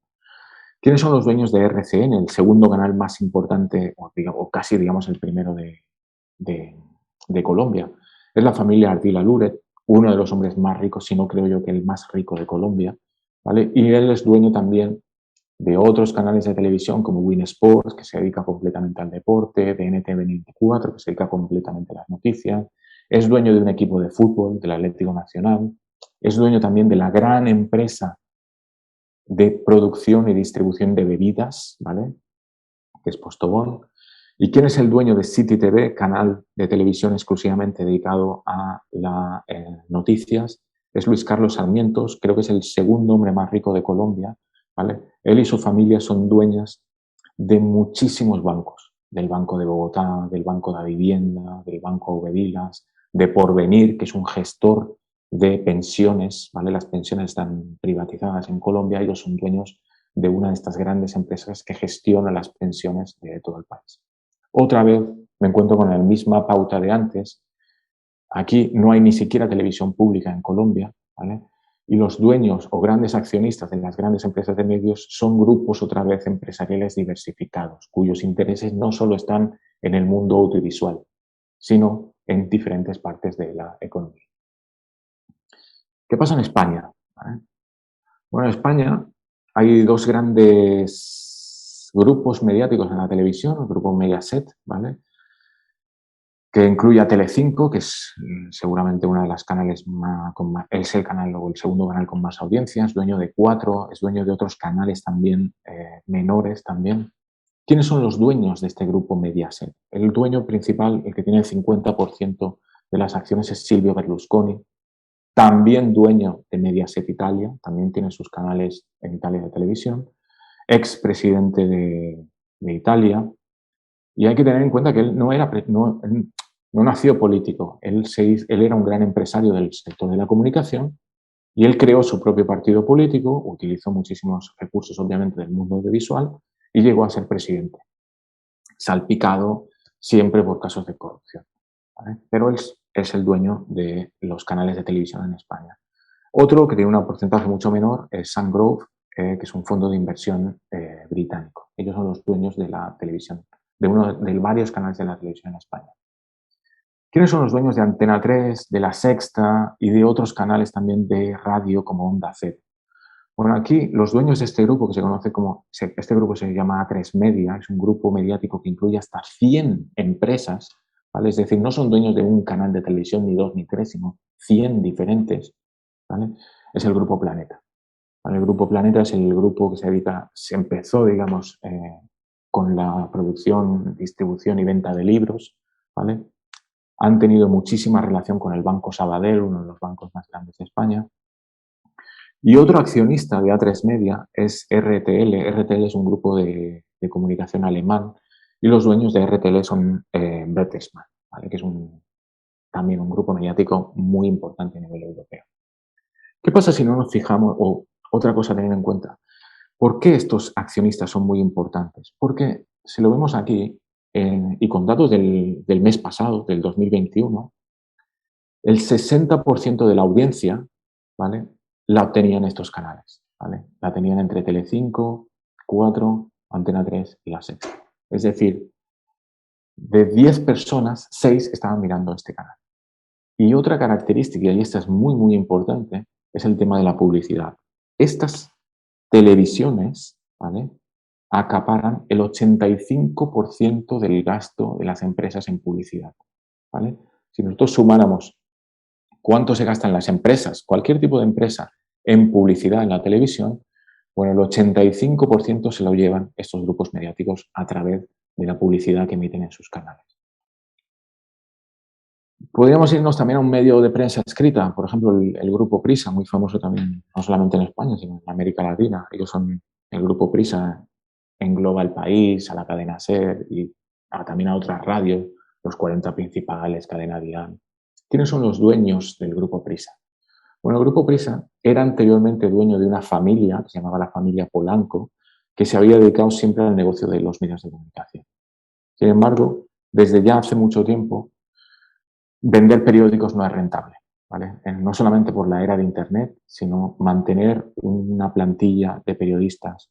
Speaker 1: ¿Quiénes son los dueños de RCN, el segundo canal más importante, o casi digamos el primero de Colombia? Es la familia Ardila Luret, uno de los hombres más ricos, si no creo yo que el más rico de Colombia, ¿vale? Y él es dueño también de otros canales de televisión como Win Sports, que se dedica completamente al deporte, de NTV24, que se dedica completamente a las noticias, es dueño de un equipo de fútbol, del Atlético Nacional, es dueño también de la gran empresa de producción y distribución de bebidas, ¿vale? Que es Postobón. ¿Y quién es el dueño de City TV, canal de televisión exclusivamente dedicado a las noticias? Es Luis Carlos Sarmientos, creo que es el segundo hombre más rico de Colombia, ¿vale? Él y su familia son dueñas de muchísimos bancos, del Banco de Bogotá, del Banco de la Vivienda, del Banco Vilas, de Porvenir, que es un gestor de pensiones, ¿vale? Las pensiones están privatizadas en Colombia, ellos son dueños de una de estas grandes empresas que gestiona las pensiones de todo el país. Otra vez me encuentro con la misma pauta de antes. Aquí no hay ni siquiera televisión pública en Colombia, ¿vale? Y los dueños o grandes accionistas de las grandes empresas de medios son grupos otra vez empresariales diversificados, cuyos intereses no solo están en el mundo audiovisual, sino en diferentes partes de la economía. ¿Qué pasa en España? ¿Vale? Bueno, en España hay dos grandes grupos mediáticos en la televisión, el grupo Mediaset, ¿vale? Que incluye a Telecinco, que es seguramente una de las canales es el canal o el segundo canal con más audiencia, es dueño de Cuatro, es dueño de otros canales también menores también. ¿Quiénes son los dueños de este grupo Mediaset? El dueño principal, el que tiene el 50% de las acciones, es Silvio Berlusconi, también dueño de Mediaset Italia, también tiene sus canales en Italia de televisión, expresidente de Italia. Y hay que tener en cuenta que él no nació político, él era un gran empresario del sector de la comunicación y él creó su propio partido político, utilizó muchísimos recursos obviamente del mundo audiovisual y llegó a ser presidente, salpicado siempre por casos de corrupción, ¿vale? Pero él es el dueño de los canales de televisión en España. Otro que tiene un porcentaje mucho menor es Sungrove, que es un fondo de inversión británico. Ellos son los dueños de la televisión, de varios canales de la televisión en España. ¿Quiénes son los dueños de Antena 3, de La Sexta y de otros canales también de radio como Onda Cero? Bueno, aquí los dueños de este grupo, que se conoce como, este grupo se llama A3 Media, es un grupo mediático que incluye hasta 100 empresas, ¿vale? Es decir, no son dueños de un canal de televisión, ni dos, ni tres, sino 100 diferentes, ¿vale? Es el Grupo Planeta. ¿Vale? El Grupo Planeta es el grupo que se empezó, digamos, con la producción, distribución y venta de libros, ¿vale? Han tenido muchísima relación con el Banco Sabadell, uno de los bancos más grandes de España. Y otro accionista de A3 Media es RTL. RTL es un grupo de comunicación alemán y los dueños de RTL son Bertelsmann, ¿vale? Que es también un grupo mediático muy importante a nivel europeo. ¿Qué pasa si no nos fijamos, o otra cosa a tener en cuenta? ¿Por qué estos accionistas son muy importantes? Porque si lo vemos aquí, y con datos del mes pasado, del 2021, el 60% de la audiencia, ¿vale?, la obtenían estos canales, ¿vale? La tenían entre Telecinco, 4, Antena 3 y La Sexta. Es decir, de 10 personas, 6 estaban mirando este canal. Y otra característica, y esta es muy, muy importante, es el tema de la publicidad. Estas televisiones, ¿vale?, acaparan el 85% del gasto de las empresas en publicidad, ¿vale? Si nosotros sumáramos cuánto se gastan las empresas, cualquier tipo de empresa, en publicidad en la televisión, bueno, el 85% se lo llevan estos grupos mediáticos a través de la publicidad que emiten en sus canales. Podríamos irnos también a un medio de prensa escrita, por ejemplo, el Grupo Prisa, muy famoso también, no solamente en España, sino en América Latina. Ellos son el Grupo Prisa, engloba El País, a la cadena SER y también a otras radios, los 40 principales, Cadena Dial. ¿Quiénes son los dueños del Grupo Prisa? Bueno, el Grupo Prisa era anteriormente dueño de una familia, que se llamaba la familia Polanco, que se había dedicado siempre al negocio de los medios de comunicación. Sin embargo, desde ya hace mucho tiempo, vender periódicos no es rentable, ¿vale? No solamente por la era de Internet, sino mantener una plantilla de periodistas,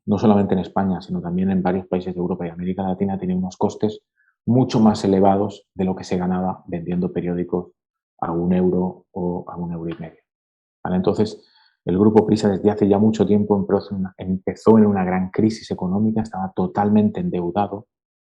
Speaker 1: no solamente en España, sino también en varios países de Europa y América Latina, tiene unos costes mucho más elevados de lo que se ganaba vendiendo periódicos a €1 o a €1,50. ¿Vale? Entonces, el Grupo Prisa desde hace ya mucho tiempo empezó en una gran crisis económica, estaba totalmente endeudado,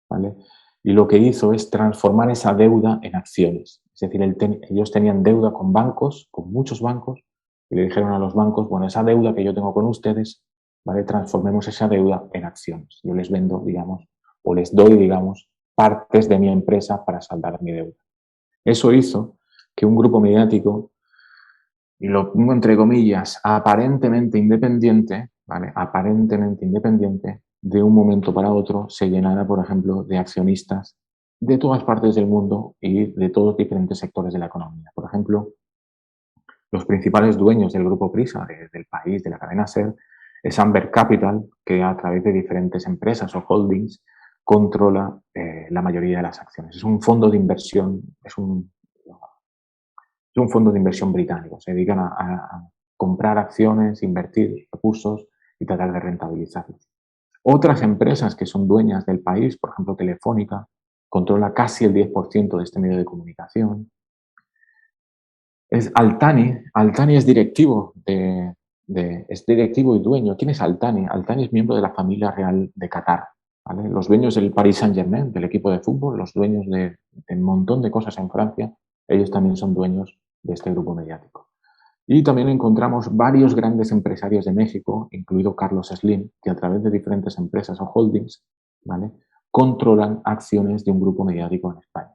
Speaker 1: ¿vale? Y lo que hizo es transformar esa deuda en acciones. Es decir, ellos tenían deuda con bancos, con muchos bancos, y le dijeron a los bancos, bueno, esa deuda que yo tengo con ustedes, ¿vale?, transformemos esa deuda en acciones. Yo les vendo, digamos, o les doy, digamos, partes de mi empresa para saldar mi deuda. Eso hizo que un grupo mediático, y lo pongo entre comillas, aparentemente independiente, ¿vale?, aparentemente independiente, de un momento para otro se llenara, por ejemplo, de accionistas de todas partes del mundo y de todos diferentes sectores de la economía. Por ejemplo, los principales dueños del Grupo Prisa, del País, de la cadena SER, es Amber Capital, que a través de diferentes empresas o holdings controla la mayoría de las acciones. Es un fondo de inversión, es un fondo de inversión británico. Se dedican a comprar acciones, invertir recursos y tratar de rentabilizarlos. Otras empresas que son dueñas del país, por ejemplo Telefónica, controla casi el 10% de este medio de comunicación. Es Altani es directivo es directivo y dueño. ¿Quién es Altani? Altani es miembro de la familia real de Qatar, ¿vale? Los dueños del Paris Saint-Germain, del equipo de fútbol, los dueños de un montón de cosas en Francia, ellos también son dueños de este grupo mediático. Y también encontramos varios grandes empresarios de México, incluido Carlos Slim, que a través de diferentes empresas o holdings, ¿vale?, controlan acciones de un grupo mediático en España.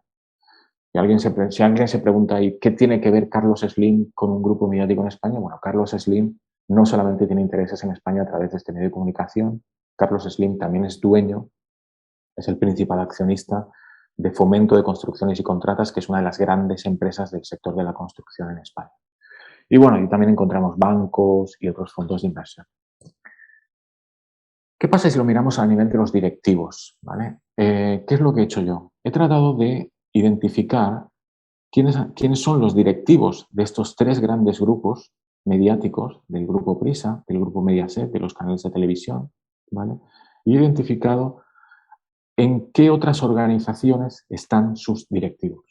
Speaker 1: Si alguien se pregunta ahí, ¿qué tiene que ver Carlos Slim con un grupo mediático en España? Bueno, Carlos Slim no solamente tiene intereses en España a través de este medio de comunicación, Carlos Slim también es dueño, es el principal accionista de Fomento de Construcciones y Contratas, que es una de las grandes empresas del sector de la construcción en España. Y bueno, y también encontramos bancos y otros fondos de inversión. ¿Qué pasa si lo miramos a nivel de los directivos? ¿Vale? ¿Qué es lo que he hecho yo? He tratado de identificar quiénes son los directivos de estos tres grandes grupos mediáticos, del Grupo Prisa, del Grupo Mediaset, de los canales de televisión, ¿vale? Y he identificado en qué otras organizaciones están sus directivos,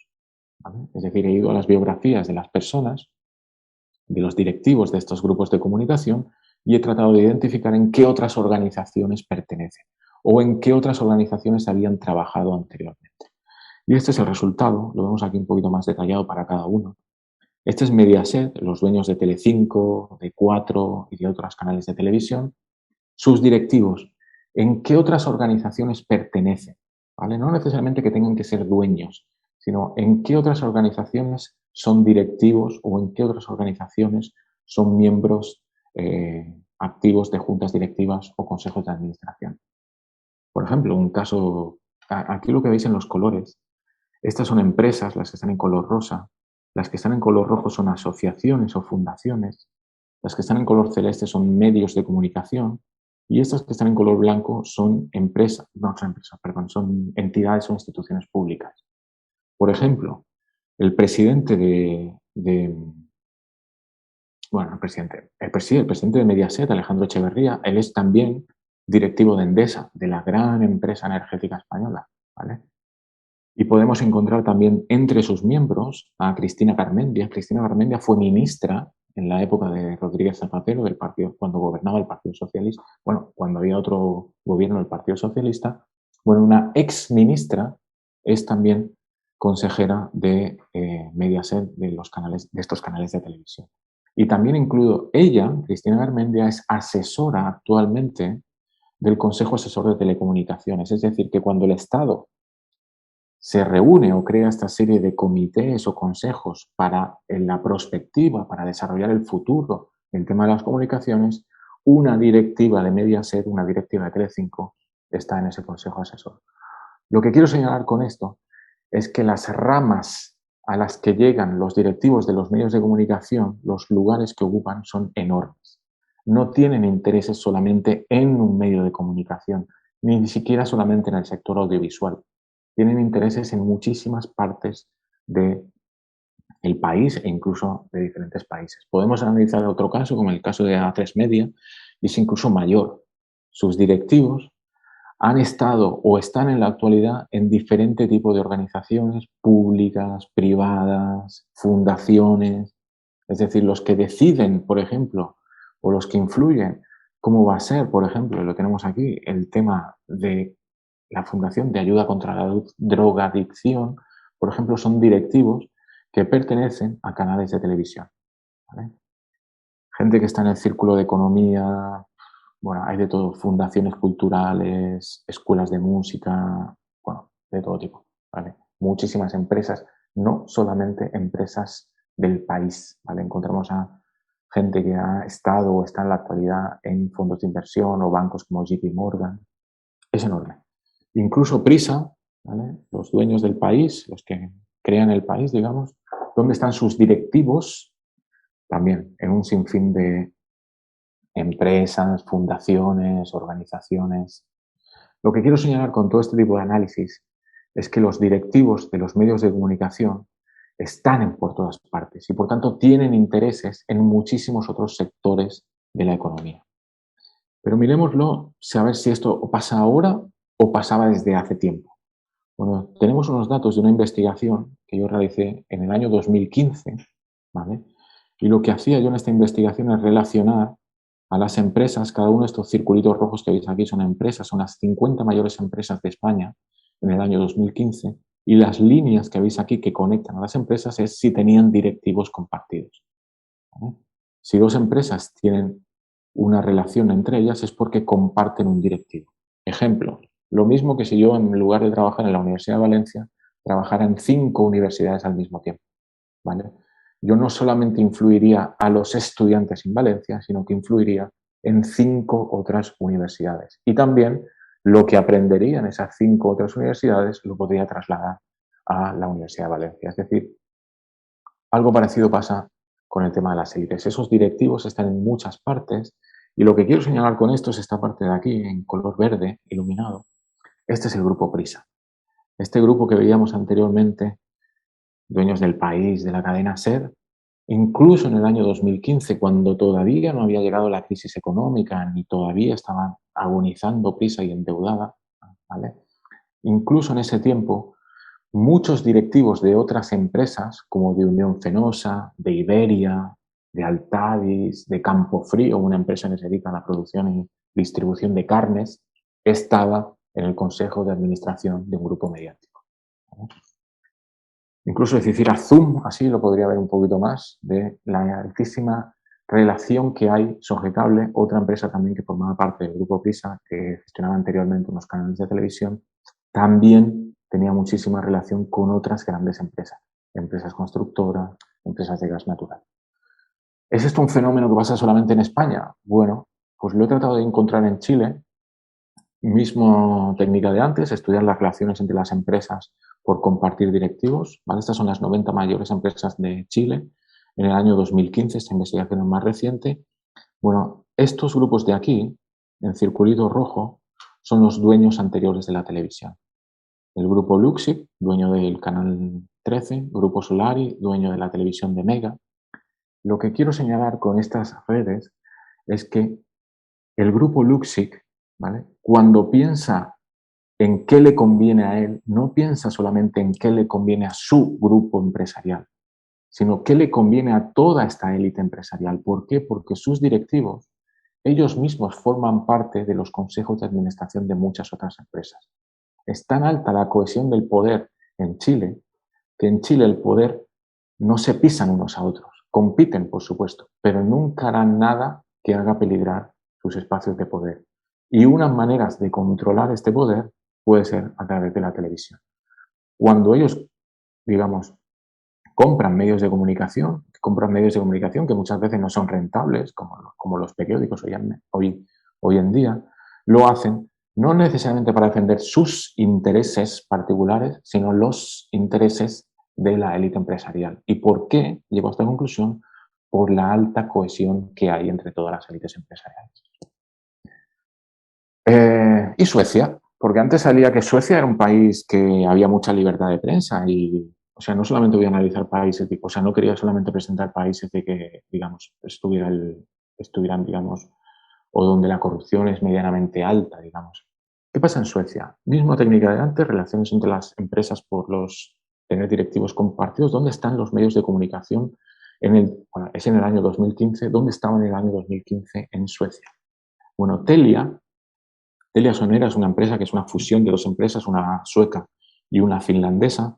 Speaker 1: ¿vale? Es decir, he ido a las biografías de las personas, de los directivos de estos grupos de comunicación, y he tratado de identificar en qué otras organizaciones pertenecen o en qué otras organizaciones habían trabajado anteriormente. Y este es el resultado, lo vemos aquí un poquito más detallado para cada uno. Este es Mediaset, los dueños de Telecinco, de Cuatro y de otros canales de televisión. Sus directivos, ¿en qué otras organizaciones pertenecen? ¿Vale? No necesariamente que tengan que ser dueños, sino en qué otras organizaciones son directivos o en qué otras organizaciones son miembros activos de juntas directivas o consejos de administración. Por ejemplo, un caso, aquí lo que veis en los colores, estas son empresas, las que están en color rosa, las que están en color rojo son asociaciones o fundaciones, las que están en color celeste son medios de comunicación y estas que están en color blanco son empresas, no son empresas, perdón, son entidades o instituciones públicas. Por ejemplo, el presidente bueno, el presidente de Mediaset, Alejandro Echeverría, él es también directivo de Endesa, de la gran empresa energética española, ¿vale? Y podemos encontrar también entre sus miembros a Cristina Garmendia. Cristina Garmendia fue ministra en la época de Rodríguez Zapatero, del partido, cuando gobernaba el Partido Socialista, bueno, cuando había otro gobierno del Partido Socialista. Bueno, una ex ministra es también consejera de Mediaset, de estos canales de televisión. Y también incluyo ella, Cristina Garmendia, es asesora actualmente del Consejo Asesor de Telecomunicaciones. Es decir, que cuando el Estado se reúne o crea esta serie de comités o consejos para en la prospectiva, para desarrollar el futuro en el tema de las comunicaciones, una directiva de Mediaset, una directiva de Telecinco está en ese consejo asesor. Lo que quiero señalar con esto es que las ramas a las que llegan los directivos de los medios de comunicación, los lugares que ocupan son enormes. No tienen intereses solamente en un medio de comunicación, ni siquiera solamente en el sector audiovisual. Tienen intereses en muchísimas partes del país e incluso de diferentes países. Podemos analizar otro caso, como el caso de A3 Media, y es incluso mayor. Sus directivos han estado o están en la actualidad en diferente tipo de organizaciones públicas, privadas, fundaciones. Es decir, los que deciden, por ejemplo, o los que influyen cómo va a ser, por ejemplo, lo tenemos aquí, el tema de la Fundación de Ayuda contra la Drogadicción, por ejemplo, son directivos que pertenecen a canales de televisión, ¿vale? Gente que está en el círculo de economía, bueno, hay de todo, fundaciones culturales, escuelas de música, bueno, de todo tipo, ¿vale? Muchísimas empresas, no solamente empresas del país, ¿vale? Encontramos a gente que ha estado o está en la actualidad en fondos de inversión o bancos como JP Morgan. Es enorme. Incluso Prisa, ¿vale? Los dueños del país, los que crean el país, digamos, ¿dónde están sus directivos? También en un sinfín de empresas, fundaciones, organizaciones. Lo que quiero señalar con todo este tipo de análisis es que los directivos de los medios de comunicación están por todas partes y por tanto tienen intereses en muchísimos otros sectores de la economía. Pero miremoslo, saber si esto pasa ahora o pasaba desde hace tiempo. Bueno, tenemos unos datos de una investigación que yo realicé en el año 2015, ¿vale? Y lo que hacía yo en esta investigación es relacionar a las empresas, cada uno de estos circulitos rojos que veis aquí son empresas, son las 50 mayores empresas de España en el año 2015, y las líneas que veis aquí que conectan a las empresas es si tenían directivos compartidos, ¿vale? Si dos empresas tienen una relación entre ellas es porque comparten un directivo. Ejemplo, lo mismo que si yo en lugar de trabajar en la Universidad de Valencia, trabajara en 5 universidades al mismo tiempo, ¿vale? Yo no solamente influiría a los estudiantes en Valencia, sino que influiría en 5 otras universidades. Y también lo que aprendería en esas 5 otras universidades lo podría trasladar a la Universidad de Valencia. Es decir, algo parecido pasa con el tema de las élites. Esos directivos están en muchas partes y lo que quiero señalar con esto es esta parte de aquí, en color verde, iluminado. Este es el grupo Prisa. Este grupo que veíamos anteriormente, dueños del país, de la cadena SER, incluso en el año 2015, cuando todavía no había llegado la crisis económica ni todavía estaba agonizando Prisa y endeudada, ¿vale? Incluso en ese tiempo, muchos directivos de otras empresas, como de Unión Fenosa, de Iberia, de Altadis, de Campofrío, una empresa que se dedica a la producción y distribución de carnes, estaba en el consejo de administración de un grupo mediático, ¿vale? Incluso si hiciera zoom, así lo podría ver un poquito más, de la altísima relación que hay sujetable. Otra empresa también que formaba parte del grupo PRISA, que gestionaba anteriormente unos canales de televisión, también tenía muchísima relación con otras grandes empresas, empresas constructoras, empresas de gas natural. ¿Es esto un fenómeno que pasa solamente en España? Bueno, pues lo he tratado de encontrar en Chile, mismo técnica de antes, estudiar las relaciones entre las empresas por compartir directivos, ¿vale? Estas son las 90 mayores empresas de Chile en el año 2015, esta investigación es más reciente. Bueno, estos grupos de aquí, en circulito rojo, son los dueños anteriores de la televisión. El grupo Luxic, dueño del canal 13, Grupo Solari, dueño de la televisión de Mega. Lo que quiero señalar con estas redes es que el grupo Luxic, ¿vale?, cuando piensa en qué le conviene a él, no piensa solamente en qué le conviene a su grupo empresarial, sino qué le conviene a toda esta élite empresarial. ¿Por qué? Porque sus directivos, ellos mismos forman parte de los consejos de administración de muchas otras empresas. Es tan alta la cohesión del poder en Chile, que en Chile el poder no se pisan unos a otros. Compiten, por supuesto, pero nunca harán nada que haga peligrar sus espacios de poder. Y unas maneras de controlar este poder puede ser a través de la televisión. Cuando ellos, digamos, compran medios de comunicación que muchas veces no son rentables, como los periódicos hoy en día, lo hacen no necesariamente para defender sus intereses particulares, sino los intereses de la élite empresarial. ¿Y por qué llego a esta conclusión? Por la alta cohesión que hay entre todas las élites empresariales. Y Suecia, porque antes salía que Suecia era un país que había mucha libertad de prensa y, o sea, no solamente voy a analizar países, o sea, no quería solamente presentar países de que, digamos, estuvieran, digamos, o donde la corrupción es medianamente alta, digamos. ¿Qué pasa en Suecia? Misma técnica de antes, relaciones entre las empresas por los tener directivos compartidos. ¿Dónde están los medios de comunicación? Es en el año 2015. ¿Dónde estaban en el año 2015 en Suecia? Bueno, Telia Sonera es una empresa que es una fusión de dos empresas, una sueca y una finlandesa.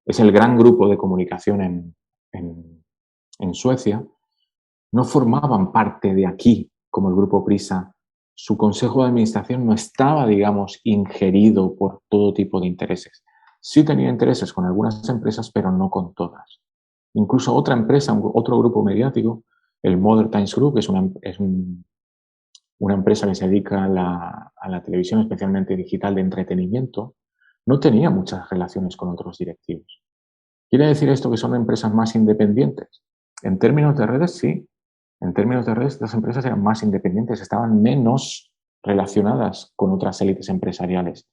Speaker 1: Es el gran grupo de comunicación en Suecia. No formaban parte de aquí, como el grupo Prisa. Su consejo de administración no estaba, digamos, ingerido por todo tipo de intereses. Sí tenía intereses con algunas empresas, pero no con todas. Incluso otra empresa, otro grupo mediático, el Modern Times Group, una empresa que se dedica a la televisión, especialmente digital, de entretenimiento, no tenía muchas relaciones con otros directivos. ¿Quiere decir esto que son empresas más independientes? En términos de redes, sí. En términos de redes, las empresas eran más independientes, estaban menos relacionadas con otras élites empresariales.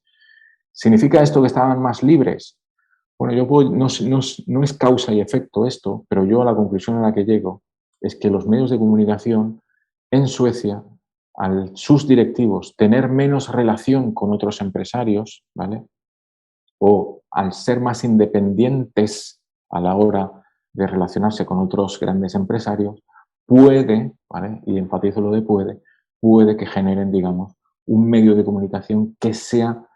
Speaker 1: ¿Significa esto que estaban más libres? Bueno, no es causa y efecto esto, pero yo a la conclusión a la que llego es que los medios de comunicación en Suecia, al sus directivos tener menos relación con otros empresarios, ¿vale?, o al ser más independientes a la hora de relacionarse con otros grandes empresarios, puede, ¿vale?, y enfatizo lo de puede que generen, digamos, un medio de comunicación que sea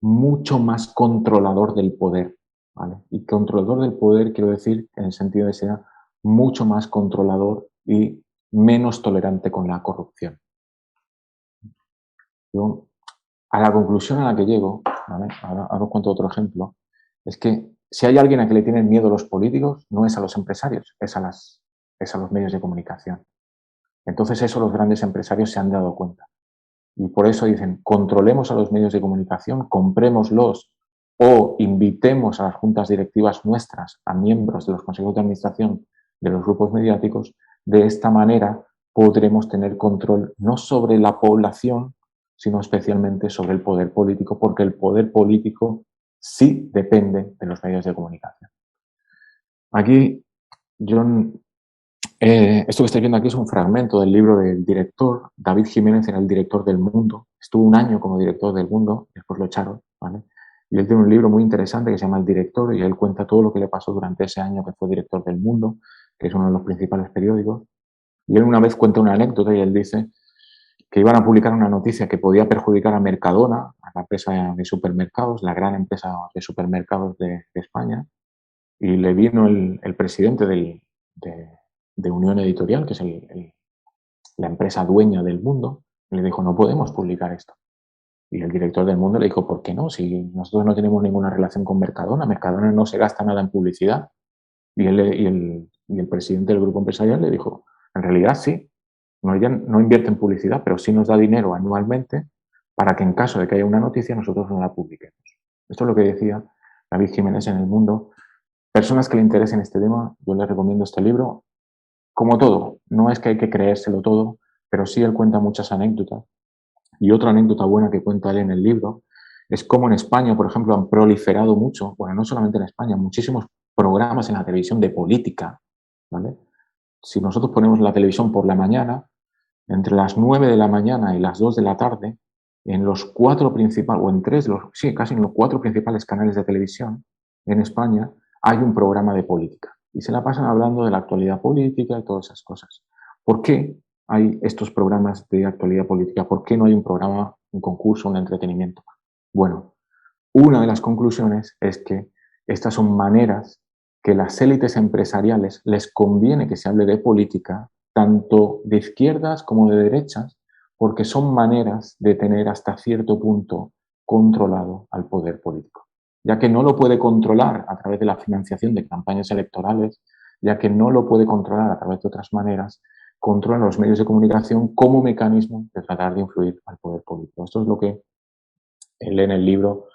Speaker 1: mucho más controlador del poder, ¿vale? Y controlador del poder quiero decir en el sentido de sea mucho más controlador y menos tolerante con la corrupción. Yo, a la conclusión a la que llego, ¿vale?, ahora os cuento otro ejemplo, es que si hay alguien a que le tienen miedo los políticos, no es a los empresarios, es a los medios de comunicación. Entonces eso los grandes empresarios se han dado cuenta. Y por eso dicen, controlemos a los medios de comunicación, comprémoslos o invitemos a las juntas directivas nuestras, a miembros de los consejos de administración de los grupos mediáticos. De esta manera podremos tener control no sobre la población, sino especialmente sobre el poder político, porque el poder político sí depende de los medios de comunicación. Aquí, yo esto que estáis viendo aquí es un fragmento del libro del director. David Jiménez era el director del Mundo. Estuvo un año como director del Mundo, después lo echaron, ¿vale? Y él tiene un libro muy interesante que se llama El Director, y él cuenta todo lo que le pasó durante ese año que fue director del Mundo, que es uno de los principales periódicos. Y él una vez cuenta una anécdota y él dice que iban a publicar una noticia que podía perjudicar a Mercadona, a la empresa de supermercados, la gran empresa de supermercados de España. y le vino el presidente de Unión Editorial, que es la empresa dueña del Mundo, y le dijo, no podemos publicar esto. Y el director del Mundo le dijo, ¿por qué no? Si nosotros no tenemos ninguna relación con Mercadona, Mercadona no se gasta nada en publicidad. Y el presidente del grupo empresarial le dijo, en realidad sí, no invierte en publicidad, pero sí nos da dinero anualmente para que en caso de que haya una noticia nosotros no la publiquemos. Esto es lo que decía David Jiménez en El Mundo. Personas que le interesen este tema, yo les recomiendo este libro. Como todo, no es que hay que creérselo todo, pero sí él cuenta muchas anécdotas. Y otra anécdota buena que cuenta él en el libro es cómo en España, por ejemplo, han proliferado mucho, bueno, no solamente en España, muchísimos programas en la televisión de política, ¿vale? Si nosotros ponemos la televisión por la mañana, entre las 9 de la mañana y las 2 de la tarde, en los cuatro principales, o en tres, sí, casi en los cuatro principales canales de televisión en España, hay un programa de política. Y se la pasan hablando de la actualidad política y todas esas cosas. ¿Por qué hay estos programas de actualidad política? ¿Por qué no hay un programa, un concurso, un entretenimiento? Bueno, una de las conclusiones es que estas son maneras que las élites empresariales les conviene que se hable de política, tanto de izquierdas como de derechas, porque son maneras de tener hasta cierto punto controlado al poder político, ya que no lo puede controlar a través de la financiación de campañas electorales, ya que no lo puede controlar a través de otras maneras, controlan los medios de comunicación como mecanismo de tratar de influir al poder político. Esto es lo que él en el libro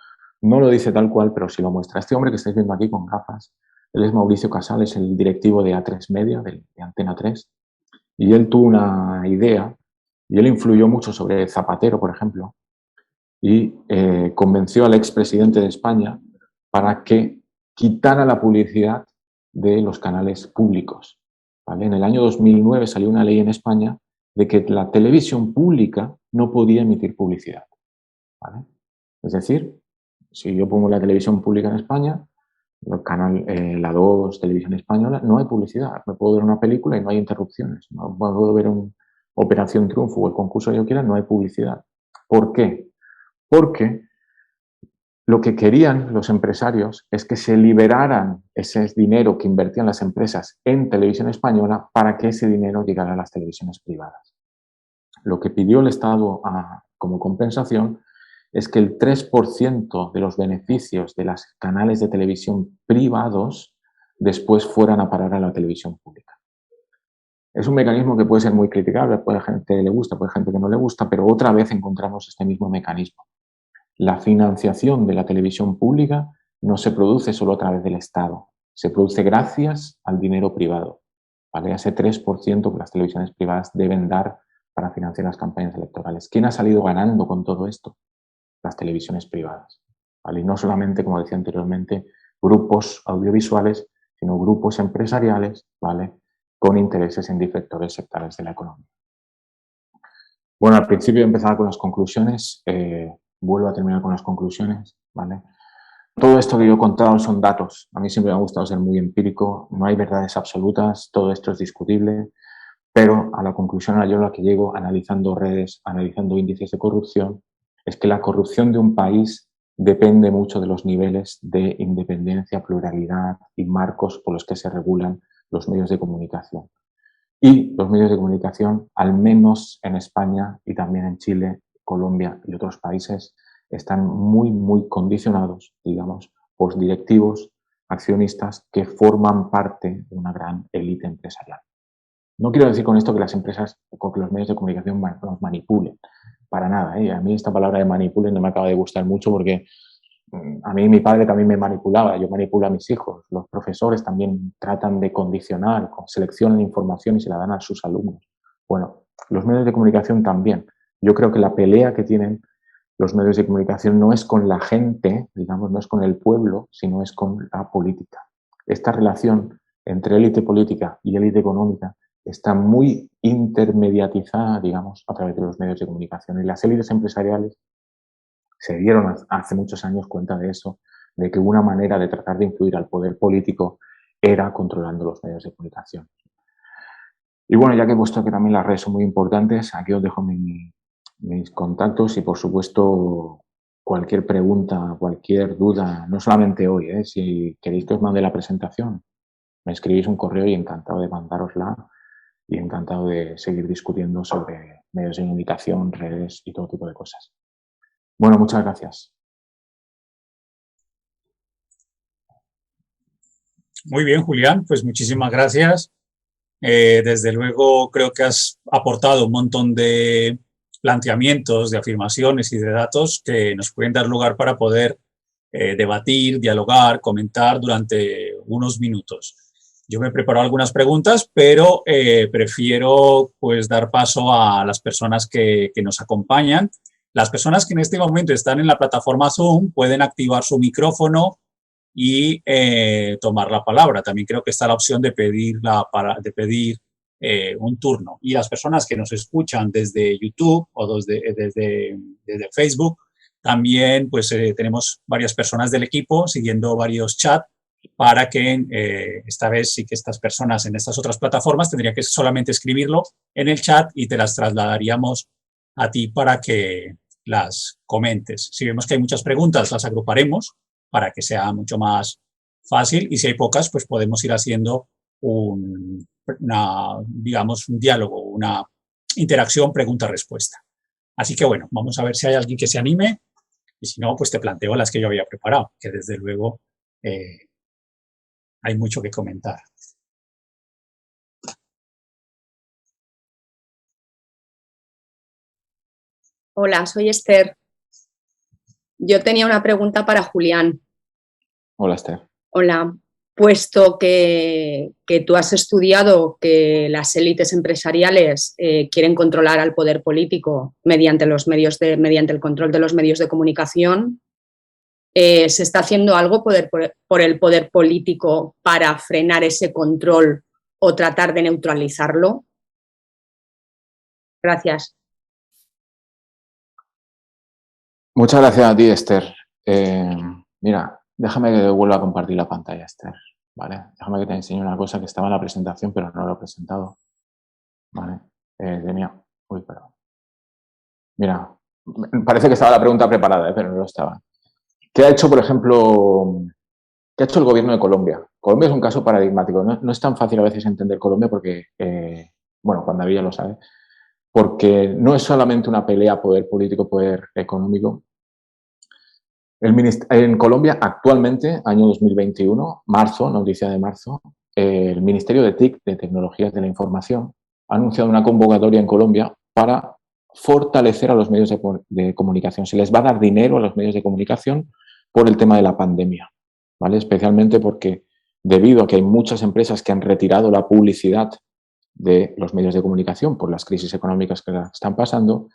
Speaker 1: no lo dice tal cual, pero sí lo muestra. Este hombre que estáis viendo aquí con gafas, él es Mauricio Casal, es el directivo de A3 Media, de Antena 3, y él tuvo una idea, y él influyó mucho sobre Zapatero, por ejemplo, y convenció al expresidente de España para que quitara la publicidad de los canales públicos. ¿Vale? En el año 2009 salió una ley en España de que la televisión pública no podía emitir publicidad. ¿Vale? Es decir, si yo pongo la televisión pública en España, el canal La 2, Televisión Española, no hay publicidad. Me puedo ver una película y no hay interrupciones. No puedo ver un Operación Triunfo o el concurso que yo quiera, no hay publicidad. ¿Por qué? Porque lo que querían los empresarios es que se liberaran ese dinero que invertían las empresas en televisión española para que ese dinero llegara a las televisiones privadas. Lo que pidió el Estado como compensación es que el 3% de los beneficios de los canales de televisión privados después fueran a parar a la televisión pública. Es un mecanismo que puede ser muy criticable, puede gente que le gusta, puede gente que no le gusta, pero otra vez encontramos este mismo mecanismo. La financiación de la televisión pública no se produce solo a través del Estado, se produce gracias al dinero privado, ¿vale? Ese 3% que las televisiones privadas deben dar para financiar las campañas electorales. ¿Quién ha salido ganando con todo esto? Las televisiones privadas, ¿vale? Y no solamente, como decía anteriormente, grupos audiovisuales, sino grupos empresariales, ¿vale? Con intereses en diferentes sectores de la economía. Bueno, al principio empezaba con las conclusiones, vuelvo a terminar con las conclusiones, ¿vale? Todo esto que yo he contado son datos. A mí siempre me ha gustado ser muy empírico, no hay verdades absolutas, todo esto es discutible, pero a la conclusión a la que llego analizando redes, analizando índices de corrupción, es que la corrupción de un país depende mucho de los niveles de independencia, pluralidad y marcos por los que se regulan los medios de comunicación. Y los medios de comunicación, al menos en España y también en Chile, Colombia y otros países, están muy, muy condicionados, digamos, por directivos, accionistas que forman parte de una gran élite empresarial. No quiero decir con esto que las empresas, que los medios de comunicación nos manipulen, para nada. A mí esta palabra de manipulen no me acaba de gustar mucho porque a mí mi padre también me manipulaba, yo manipulo a mis hijos. Los profesores también tratan de condicionar, seleccionan información y se la dan a sus alumnos. Bueno, los medios de comunicación también. Yo creo que la pelea que tienen los medios de comunicación no es con la gente, digamos, no es con el pueblo, sino es con la política. Esta relación entre élite política y élite económica está muy intermediatizada, digamos, a través de los medios de comunicación. Y las élites empresariales se dieron hace muchos años cuenta de eso, de que una manera de tratar de influir al poder político era controlando los medios de comunicación. Y bueno, ya que he puesto que también las redes son muy importantes, aquí os dejo mis contactos y por supuesto cualquier pregunta, cualquier duda, no solamente hoy, si queréis que os mande la presentación, me escribís un correo y encantado de mandárosla y encantado de seguir discutiendo sobre medios de comunicación, redes y todo tipo de cosas. Bueno, muchas gracias.
Speaker 2: Muy bien, Julián, pues muchísimas gracias. Desde luego creo que has aportado un montón de planteamientos, de afirmaciones y de datos que nos pueden dar lugar para poder debatir, dialogar, comentar durante unos minutos. Yo me he preparado algunas preguntas, pero prefiero pues dar paso a las personas que nos acompañan. Las personas que en este momento están en la plataforma Zoom pueden activar su micrófono y tomar la palabra. También creo que está la opción de pedir un turno. Y las personas que nos escuchan desde YouTube o desde Facebook, también pues tenemos varias personas del equipo siguiendo varios chats para que esta vez sí que estas personas en estas otras plataformas tendrían que solamente escribirlo en el chat y te las trasladaríamos a ti para que las comentes. Si vemos que hay muchas preguntas, las agruparemos para que sea mucho más fácil y si hay pocas, pues podemos ir haciendo digamos, un diálogo, una interacción pregunta-respuesta. Así que bueno, vamos a ver si hay alguien que se anime y si no, pues te planteo las que yo había preparado, que desde luego hay mucho que comentar.
Speaker 3: Hola, soy Esther. Yo tenía una pregunta para Julián.
Speaker 1: Hola, Esther.
Speaker 3: Hola. Puesto que tú has estudiado que las élites empresariales quieren controlar al poder político mediante el control de los medios de comunicación, ¿se está haciendo algo por el poder político para frenar ese control o tratar de neutralizarlo? Gracias.
Speaker 1: Muchas gracias a ti, Esther. Mira, déjame que vuelva a compartir la pantalla, Esther. ¿Vale? Déjame que te enseñe una cosa que estaba en la presentación, pero no lo he presentado. ¿Vale? Uy, perdón. Mira, parece que estaba la pregunta preparada, pero no lo estaba. ¿Qué ha hecho, por ejemplo, qué ha hecho el gobierno de Colombia? Colombia es un caso paradigmático. No es tan fácil a veces entender Colombia porque, bueno, Juan David ya lo sabe, porque no es solamente una pelea poder político, poder económico. En Colombia, actualmente, año 2021, marzo, noticia de marzo, el Ministerio de TIC, de Tecnologías de la Información, ha anunciado una convocatoria en Colombia para fortalecer a los medios de comunicación. Se les va a dar dinero a los medios de comunicación por el tema de la pandemia, ¿vale? Especialmente porque debido a que hay muchas empresas que han retirado la publicidad de los medios de comunicación por las crisis económicas que están pasando,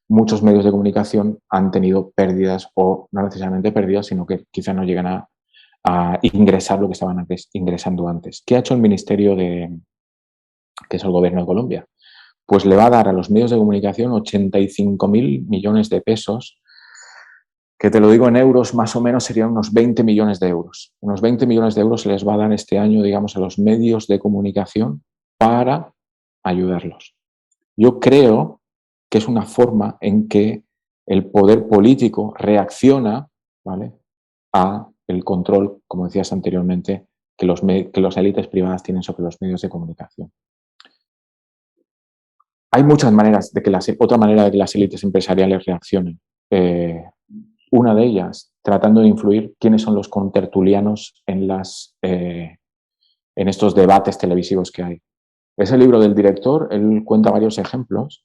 Speaker 1: muchos medios de comunicación han tenido pérdidas o no necesariamente pérdidas, sino que quizá no llegan a ingresar lo que estaban ingresando antes. ¿Qué ha hecho el Ministerio que es el Gobierno de Colombia? Pues le va a dar a los medios de comunicación 85.000 millones de pesos, que te lo digo en euros, más o menos serían unos 20 millones de euros. Unos 20 millones de euros se les va a dar este año, digamos, a los medios de comunicación para ayudarlos. Yo creo que es una forma en que el poder político reacciona, ¿vale?, a el control, como decías anteriormente, que las élites privadas tienen sobre los medios de comunicación. Hay muchas maneras otra manera de que las élites empresariales reaccionen. Una de ellas, tratando de influir quiénes son los contertulianos en estos debates televisivos que hay. Ese libro del director, él cuenta varios ejemplos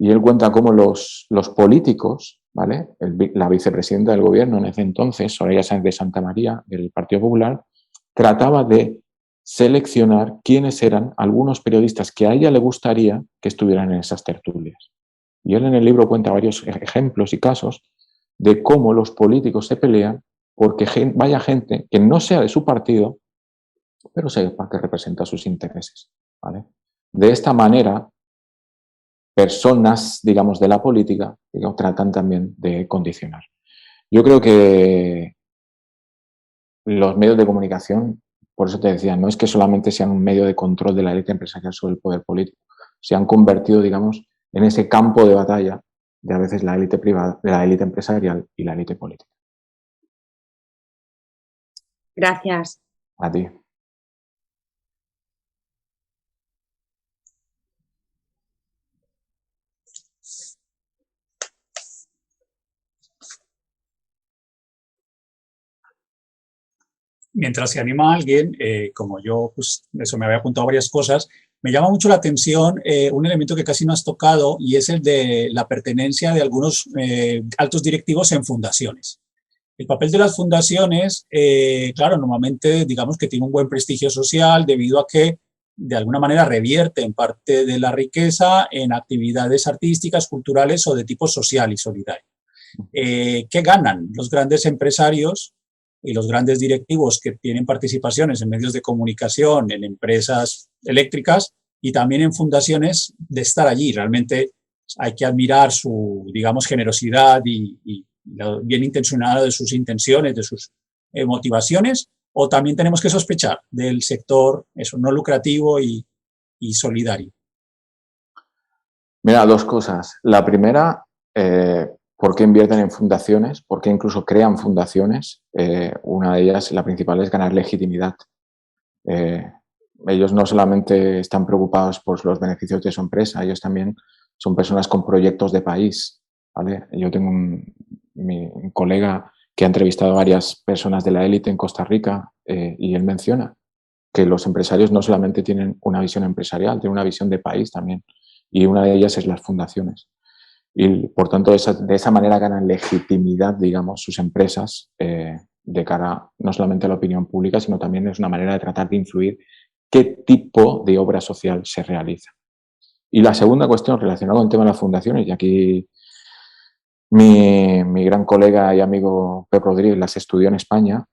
Speaker 1: y él cuenta cómo los políticos, ¿vale?, la vicepresidenta del gobierno en ese entonces, Soraya Sáenz de Santa María, del Partido Popular, trataba de seleccionar quiénes eran algunos periodistas que a ella le gustaría que estuvieran en esas tertulias. Y él en el libro cuenta varios ejemplos y casos de cómo los políticos se pelean porque vaya gente que no sea de su partido, pero sepa que representa sus intereses, ¿vale? De esta manera, personas, digamos, de la política, digamos, tratan también de condicionar. Yo creo que los medios de comunicación, por eso te decía, no es que solamente sean un medio de control de la élite empresarial sobre el poder político, se han convertido, digamos, en ese campo de batalla de a veces la élite privada, de la élite empresarial y la élite política.
Speaker 3: Gracias.
Speaker 1: A ti.
Speaker 2: Mientras se anima a alguien, como yo, pues eso me había apuntado varias cosas, me llama mucho la atención un elemento que casi no has tocado y es el de la pertenencia de algunos altos directivos en fundaciones. El papel de las fundaciones, claro, normalmente digamos que tiene un buen prestigio social debido a que de alguna manera revierten parte de la riqueza en actividades artísticas, culturales o de tipo social y solidario. ¿Qué ganan los grandes empresarios y los grandes directivos que tienen participaciones en medios de comunicación, en empresas eléctricas y también en fundaciones de estar allí? Realmente hay que admirar su, digamos, generosidad y lo bien intencionado de sus intenciones, de sus motivaciones, o también tenemos que sospechar del sector eso, no lucrativo y solidario.
Speaker 1: Mira, dos cosas. La primera, ¿por qué invierten en fundaciones? ¿Por qué incluso crean fundaciones? Una de ellas, la principal, es ganar legitimidad. Ellos no solamente están preocupados por los beneficios de su empresa, ellos también son personas con proyectos de país, ¿vale? Yo tengo un colega que ha entrevistado a varias personas de la élite en Costa Rica y él menciona que los empresarios no solamente tienen una visión empresarial, tienen una visión de país también, y una de ellas es las fundaciones. Y por tanto, de esa manera ganan legitimidad, digamos, sus empresas de cara no solamente a la opinión pública, sino también es una manera de tratar de influir qué tipo de obra social se realiza. Y la segunda cuestión relacionada con el tema de las fundaciones, y aquí mi gran colega y amigo Pep Rodríguez las estudió en España,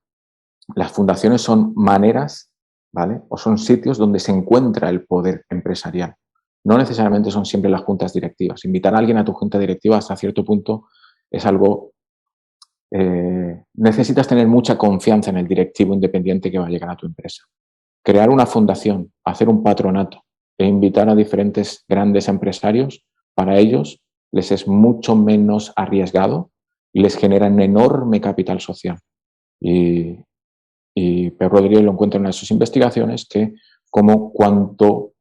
Speaker 1: las fundaciones son maneras, ¿vale? O son sitios donde se encuentra el poder empresarial. No necesariamente son siempre las juntas directivas. Invitar a alguien a tu junta directiva hasta cierto punto es algo... necesitas tener mucha confianza en el directivo independiente que va a llegar a tu empresa. Crear una fundación, hacer un patronato e invitar a diferentes grandes empresarios, para ellos les es mucho menos arriesgado y les genera un enorme capital social. Y Pep Rodríguez lo encuentra en una de sus investigaciones que como cuanto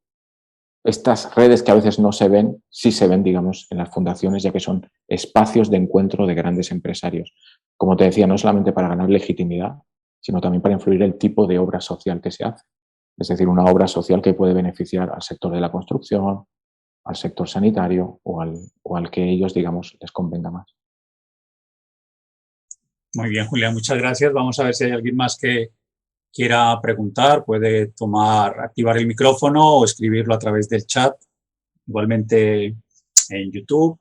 Speaker 1: estas redes que a veces no se ven, sí se ven, digamos, en las fundaciones, ya que son espacios de encuentro de grandes empresarios. Como te decía, no solamente para ganar legitimidad, sino también para influir el tipo de obra social que se hace. Es decir, una obra social que puede beneficiar al sector de la construcción, al sector sanitario o al que ellos, digamos, les convenga más.
Speaker 2: Muy bien, Julián, muchas gracias. Vamos a ver si hay alguien más que quiera preguntar. Puede activar el micrófono o escribirlo a través del chat. Igualmente en YouTube.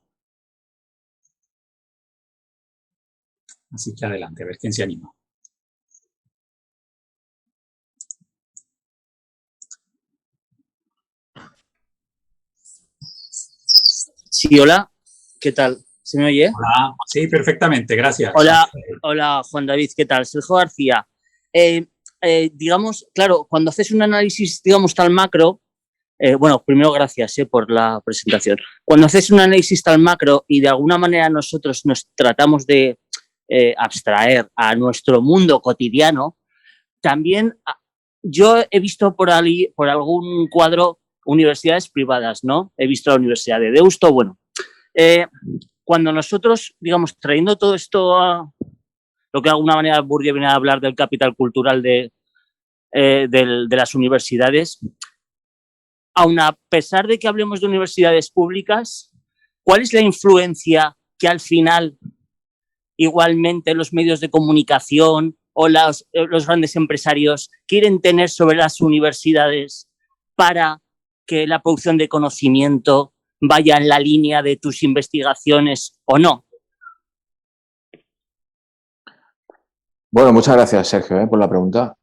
Speaker 2: Así que adelante, a ver quién se anima.
Speaker 4: Sí, hola, ¿qué tal? ¿Se me oye?
Speaker 2: Hola, sí, perfectamente, gracias.
Speaker 4: Hola, Juan David, ¿qué tal? Sergio García. Digamos, claro, cuando haces un análisis, digamos, tan macro, bueno, primero gracias por la presentación. Cuando haces un análisis tan macro y de alguna manera nosotros nos tratamos de abstraer a nuestro mundo cotidiano, también yo he visto por algún cuadro universidades privadas, ¿no? He visto la Universidad de Deusto, bueno. Cuando nosotros, digamos, trayendo todo esto a lo que de alguna manera Bourdieu viene a hablar del capital cultural de las universidades, aun a pesar de que hablemos de universidades públicas, ¿cuál es la influencia que al final igualmente los medios de comunicación o los grandes empresarios quieren tener sobre las universidades para que la producción de conocimiento vaya en la línea de tus investigaciones o no?
Speaker 1: Bueno, muchas gracias, Sergio, por la pregunta.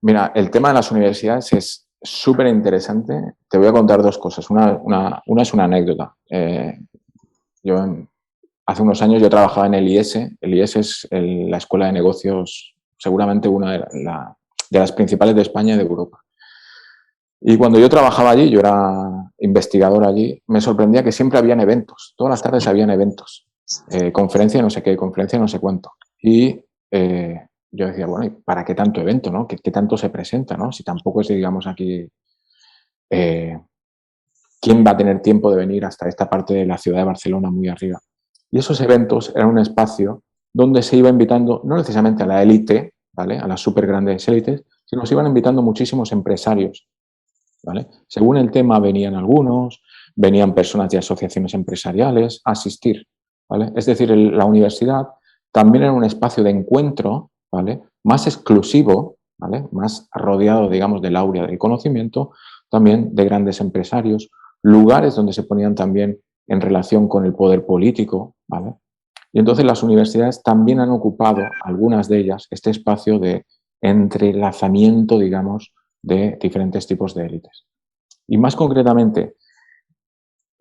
Speaker 1: Mira, el tema de las universidades es súper interesante. Te voy a contar dos cosas. Una es una anécdota. Hace unos años yo trabajaba en el IES. El IES es la escuela de negocios, seguramente una de las principales de España y de Europa. Y cuando yo trabajaba allí, yo era investigador allí, me sorprendía que siempre habían eventos, todas las tardes habían eventos, conferencia no sé qué, conferencia no sé cuánto. Y yo decía, bueno, ¿y para qué tanto evento, no? ¿Qué tanto se presenta, no? Si tampoco es, digamos, aquí, ¿quién va a tener tiempo de venir hasta esta parte de la ciudad de Barcelona muy arriba? Y esos eventos eran un espacio donde se iba invitando, no necesariamente a la élite, ¿vale? A las súper grandes élites, sino se iban invitando muchísimos empresarios, ¿vale? Según el tema venían algunos, venían personas de asociaciones empresariales a asistir, ¿vale? Es decir, la universidad también era un espacio de encuentro, ¿vale? Más exclusivo, ¿vale? Más rodeado, digamos, del áurea del conocimiento, también de grandes empresarios, lugares donde se ponían también en relación con el poder político, ¿vale? Y entonces las universidades también han ocupado, algunas de ellas, este espacio de entrelazamiento, digamos, de diferentes tipos de élites. Y más concretamente,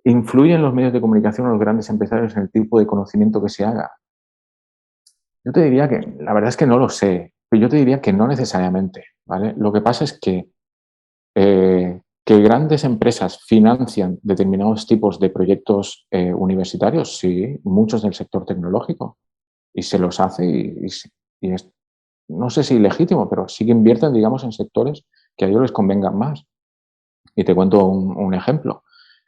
Speaker 1: ¿influyen los medios de comunicación o los grandes empresarios en el tipo de conocimiento que se haga? Yo te diría que, la verdad es que no lo sé, pero yo te diría que no necesariamente, ¿vale? Lo que pasa es que grandes empresas financian determinados tipos de proyectos universitarios, sí, muchos del sector tecnológico, y se los hace y es, no sé si legítimo, pero sí que invierten, digamos, en sectores que a ellos les convengan más. Y te cuento un ejemplo.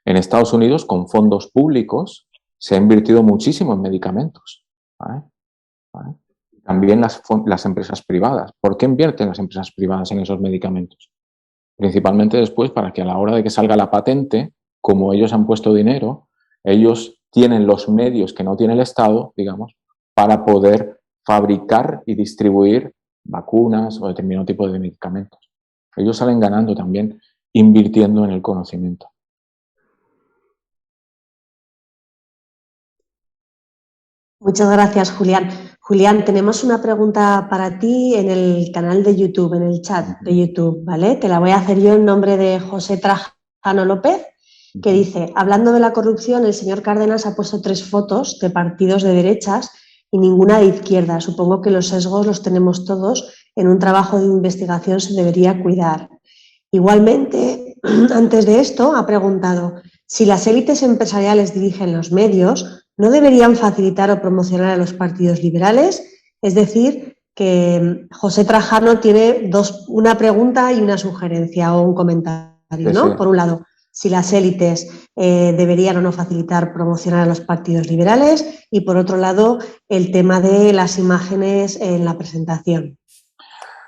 Speaker 1: En Estados Unidos, con fondos públicos, se ha invertido muchísimo en medicamentos, ¿vale? ¿Vale? También las empresas privadas. ¿Por qué invierten las empresas privadas en esos medicamentos? Principalmente después para que a la hora de que salga la patente, como ellos han puesto dinero, ellos tienen los medios que no tiene el Estado, digamos, para poder fabricar y distribuir vacunas o determinado tipo de medicamentos. Ellos salen ganando también invirtiendo en el conocimiento.
Speaker 5: Muchas gracias, Julián. Julián, tenemos una pregunta para ti en el canal de YouTube, en el chat de YouTube, ¿vale? Te la voy a hacer yo en nombre de José Trajano López, que dice, hablando de la corrupción, el señor Cárdenas ha puesto 3 fotos de partidos de derechas y ninguna de izquierda. Supongo que los sesgos los tenemos todos. En un trabajo de investigación se debería cuidar. Igualmente, antes de esto, ha preguntado, si las élites empresariales dirigen los medios, ¿no deberían facilitar o promocionar a los partidos liberales? Es decir, que José Trajano tiene una pregunta y una sugerencia o un comentario, ¿no?
Speaker 1: Sí.
Speaker 5: Por un lado, si las élites deberían o no facilitar promocionar a los partidos liberales y, por otro lado, el tema de las imágenes en la presentación.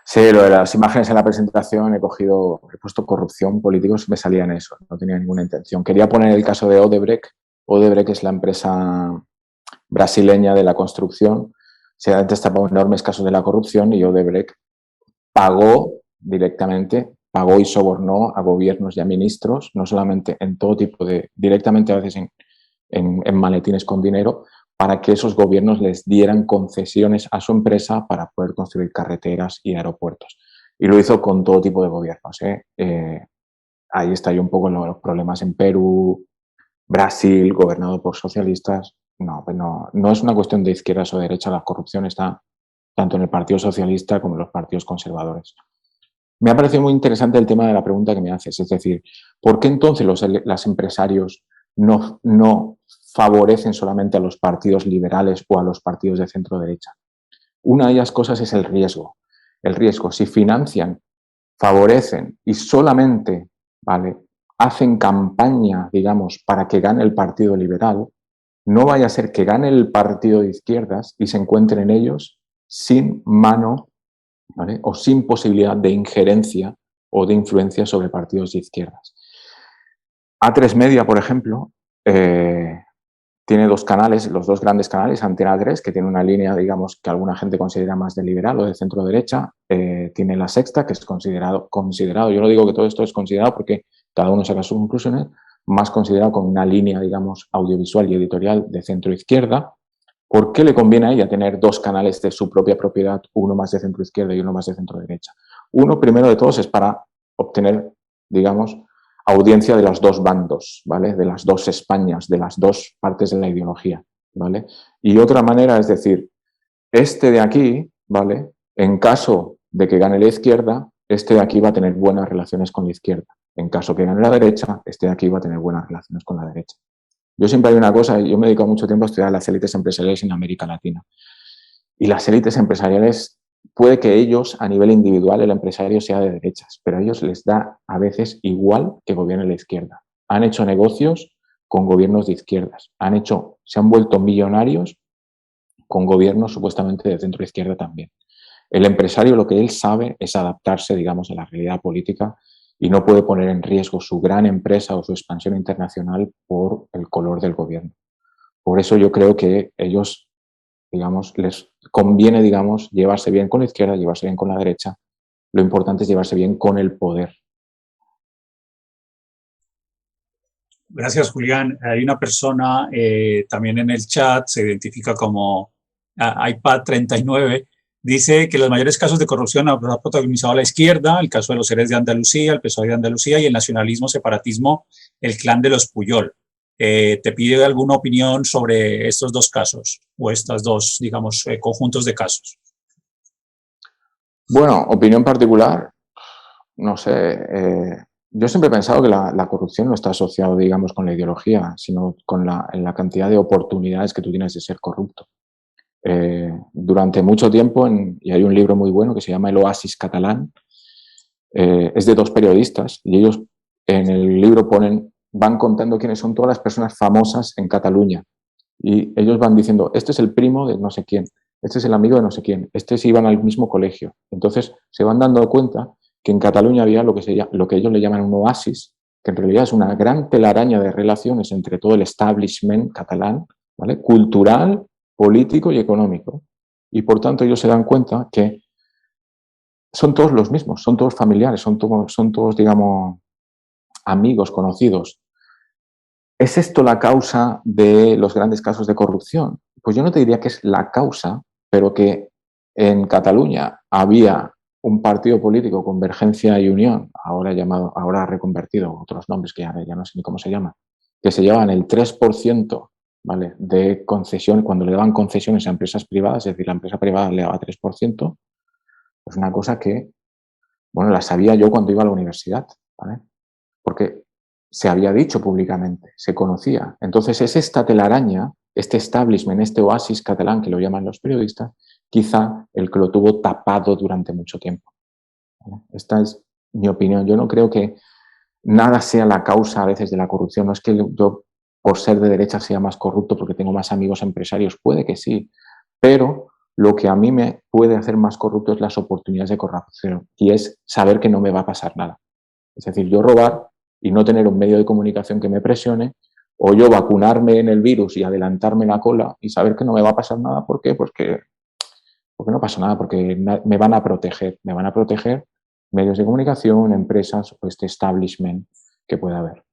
Speaker 1: Sí, lo de las imágenes en la presentación he puesto corrupción, políticos, me salía en eso, no tenía ninguna intención. Quería poner el caso de Odebrecht. Odebrecht es la empresa brasileña de la construcción. Se han destapado enormes casos de la corrupción y Odebrecht pagó directamente, pagó y sobornó a gobiernos y a ministros, no solamente en todo tipo de, directamente a veces en maletines con dinero, para que esos gobiernos les dieran concesiones a su empresa para poder construir carreteras y aeropuertos. Y lo hizo con todo tipo de gobiernos. Ahí estalló un poco los problemas en Perú, Brasil, gobernado por socialistas. No, pues no es una cuestión de izquierdas o derechas, la corrupción está tanto en el Partido Socialista como en los partidos conservadores. Me ha parecido muy interesante el tema de la pregunta que me haces, es decir, ¿por qué entonces los empresarios no favorecen solamente a los partidos liberales o a los partidos de centro derecha? Una de ellas cosas es el riesgo. El riesgo, si financian, favorecen y solamente, ¿vale?, hacen campaña, digamos, para que gane el partido liberal, no vaya a ser que gane el partido de izquierdas y se encuentren ellos sin mano, ¿vale?, o sin posibilidad de injerencia o de influencia sobre partidos de izquierdas. A3 Media, por ejemplo, tiene 2 canales, los 2 grandes canales, Antena 3, que tiene una línea, digamos, que alguna gente considera más de liberal o de centro derecha, tiene La Sexta, que es considerado, yo no digo que todo esto es considerado porque cada uno saca sus conclusiones, más considerado con una línea, digamos, audiovisual y editorial de centro-izquierda. ¿Por qué le conviene a ella tener 2 canales de su propia propiedad, uno más de centro-izquierda y uno más de centro-derecha? Uno, primero de todos, es para obtener, digamos, audiencia de los 2 bandos, ¿vale? De las 2 Españas, de las 2 partes de la ideología, ¿vale? Y otra manera es decir, este de aquí, ¿vale?, en caso de que gane la izquierda, este de aquí va a tener buenas relaciones con la izquierda. en caso que gane la derecha, este de aquí va a tener buenas relaciones con la derecha. Yo siempre hay una cosa, yo me he dedicado mucho tiempo a estudiar las élites empresariales en América Latina. Y las élites empresariales, puede que ellos, a nivel individual, el empresario sea de derechas, pero a ellos les da a veces igual que gobierne la izquierda. Han hecho negocios con gobiernos de izquierdas, se han vuelto millonarios con gobiernos supuestamente de centro-izquierda también. El empresario, lo que él sabe es adaptarse, digamos, a la realidad política y no puede poner en riesgo su gran empresa o su expansión internacional por el color del gobierno. Por eso yo creo que ellos, digamos, les conviene, digamos, llevarse bien con la izquierda, llevarse bien con la derecha. Lo importante es llevarse bien con el poder.
Speaker 2: Gracias, Julián. Hay una persona también en el chat, se identifica como iPad39, dice que los mayores casos de corrupción han protagonizado la izquierda, el caso de los Seres de Andalucía, el PSOE de Andalucía y el nacionalismo, separatismo, el clan de los Puyol. ¿Te pide alguna opinión sobre estos dos casos o estas dos, digamos, conjuntos de casos?
Speaker 1: Bueno, opinión particular, no sé. Yo siempre he pensado que la corrupción no está asociada, digamos, con la ideología, sino con la cantidad de oportunidades que tú tienes de ser corrupto. Durante mucho tiempo, y hay un libro muy bueno que se llama El Oasis Catalán, es de dos periodistas y ellos en el libro van contando quiénes son todas las personas famosas en Cataluña y ellos van diciendo, este es el primo de no sé quién, este es el amigo de no sé quién, estos iban al mismo colegio. Entonces se van dando cuenta que en Cataluña había lo que ellos le llaman un oasis, que en realidad es una gran telaraña de relaciones entre todo el establishment catalán, ¿vale? Cultural, político y económico. Y por tanto ellos se dan cuenta que son todos los mismos, son todos familiares, son todos, digamos, amigos, conocidos. ¿Es esto la causa de los grandes casos de corrupción? Pues yo no te diría que es la causa, pero que en Cataluña había un partido político, Convergencia y Unión, ahora reconvertido, otros nombres que ya no sé ni cómo se llama, que se llevaban el 3%, ¿vale?, de concesión, cuando le daban concesiones a empresas privadas, es decir, la empresa privada le daba 3%, pues una cosa que, bueno, la sabía yo cuando iba a la universidad, ¿vale? Porque se había dicho públicamente, se conocía. Entonces es esta telaraña, este establishment, este oasis catalán que lo llaman los periodistas, quizá el que lo tuvo tapado durante mucho tiempo. Esta es mi opinión. Yo no creo que nada sea la causa a veces de la corrupción. No es que yo, por ser de derecha, sea más corrupto porque tengo más amigos empresarios. Puede que sí, pero lo que a mí me puede hacer más corrupto es las oportunidades de corrupción y es saber que no me va a pasar nada. Es decir, yo robar y no tener un medio de comunicación que me presione, o yo vacunarme en el virus y adelantarme la cola y saber que no me va a pasar nada. ¿Por qué? Porque no pasa nada, porque me van a proteger medios de comunicación, empresas o este establishment que pueda haber.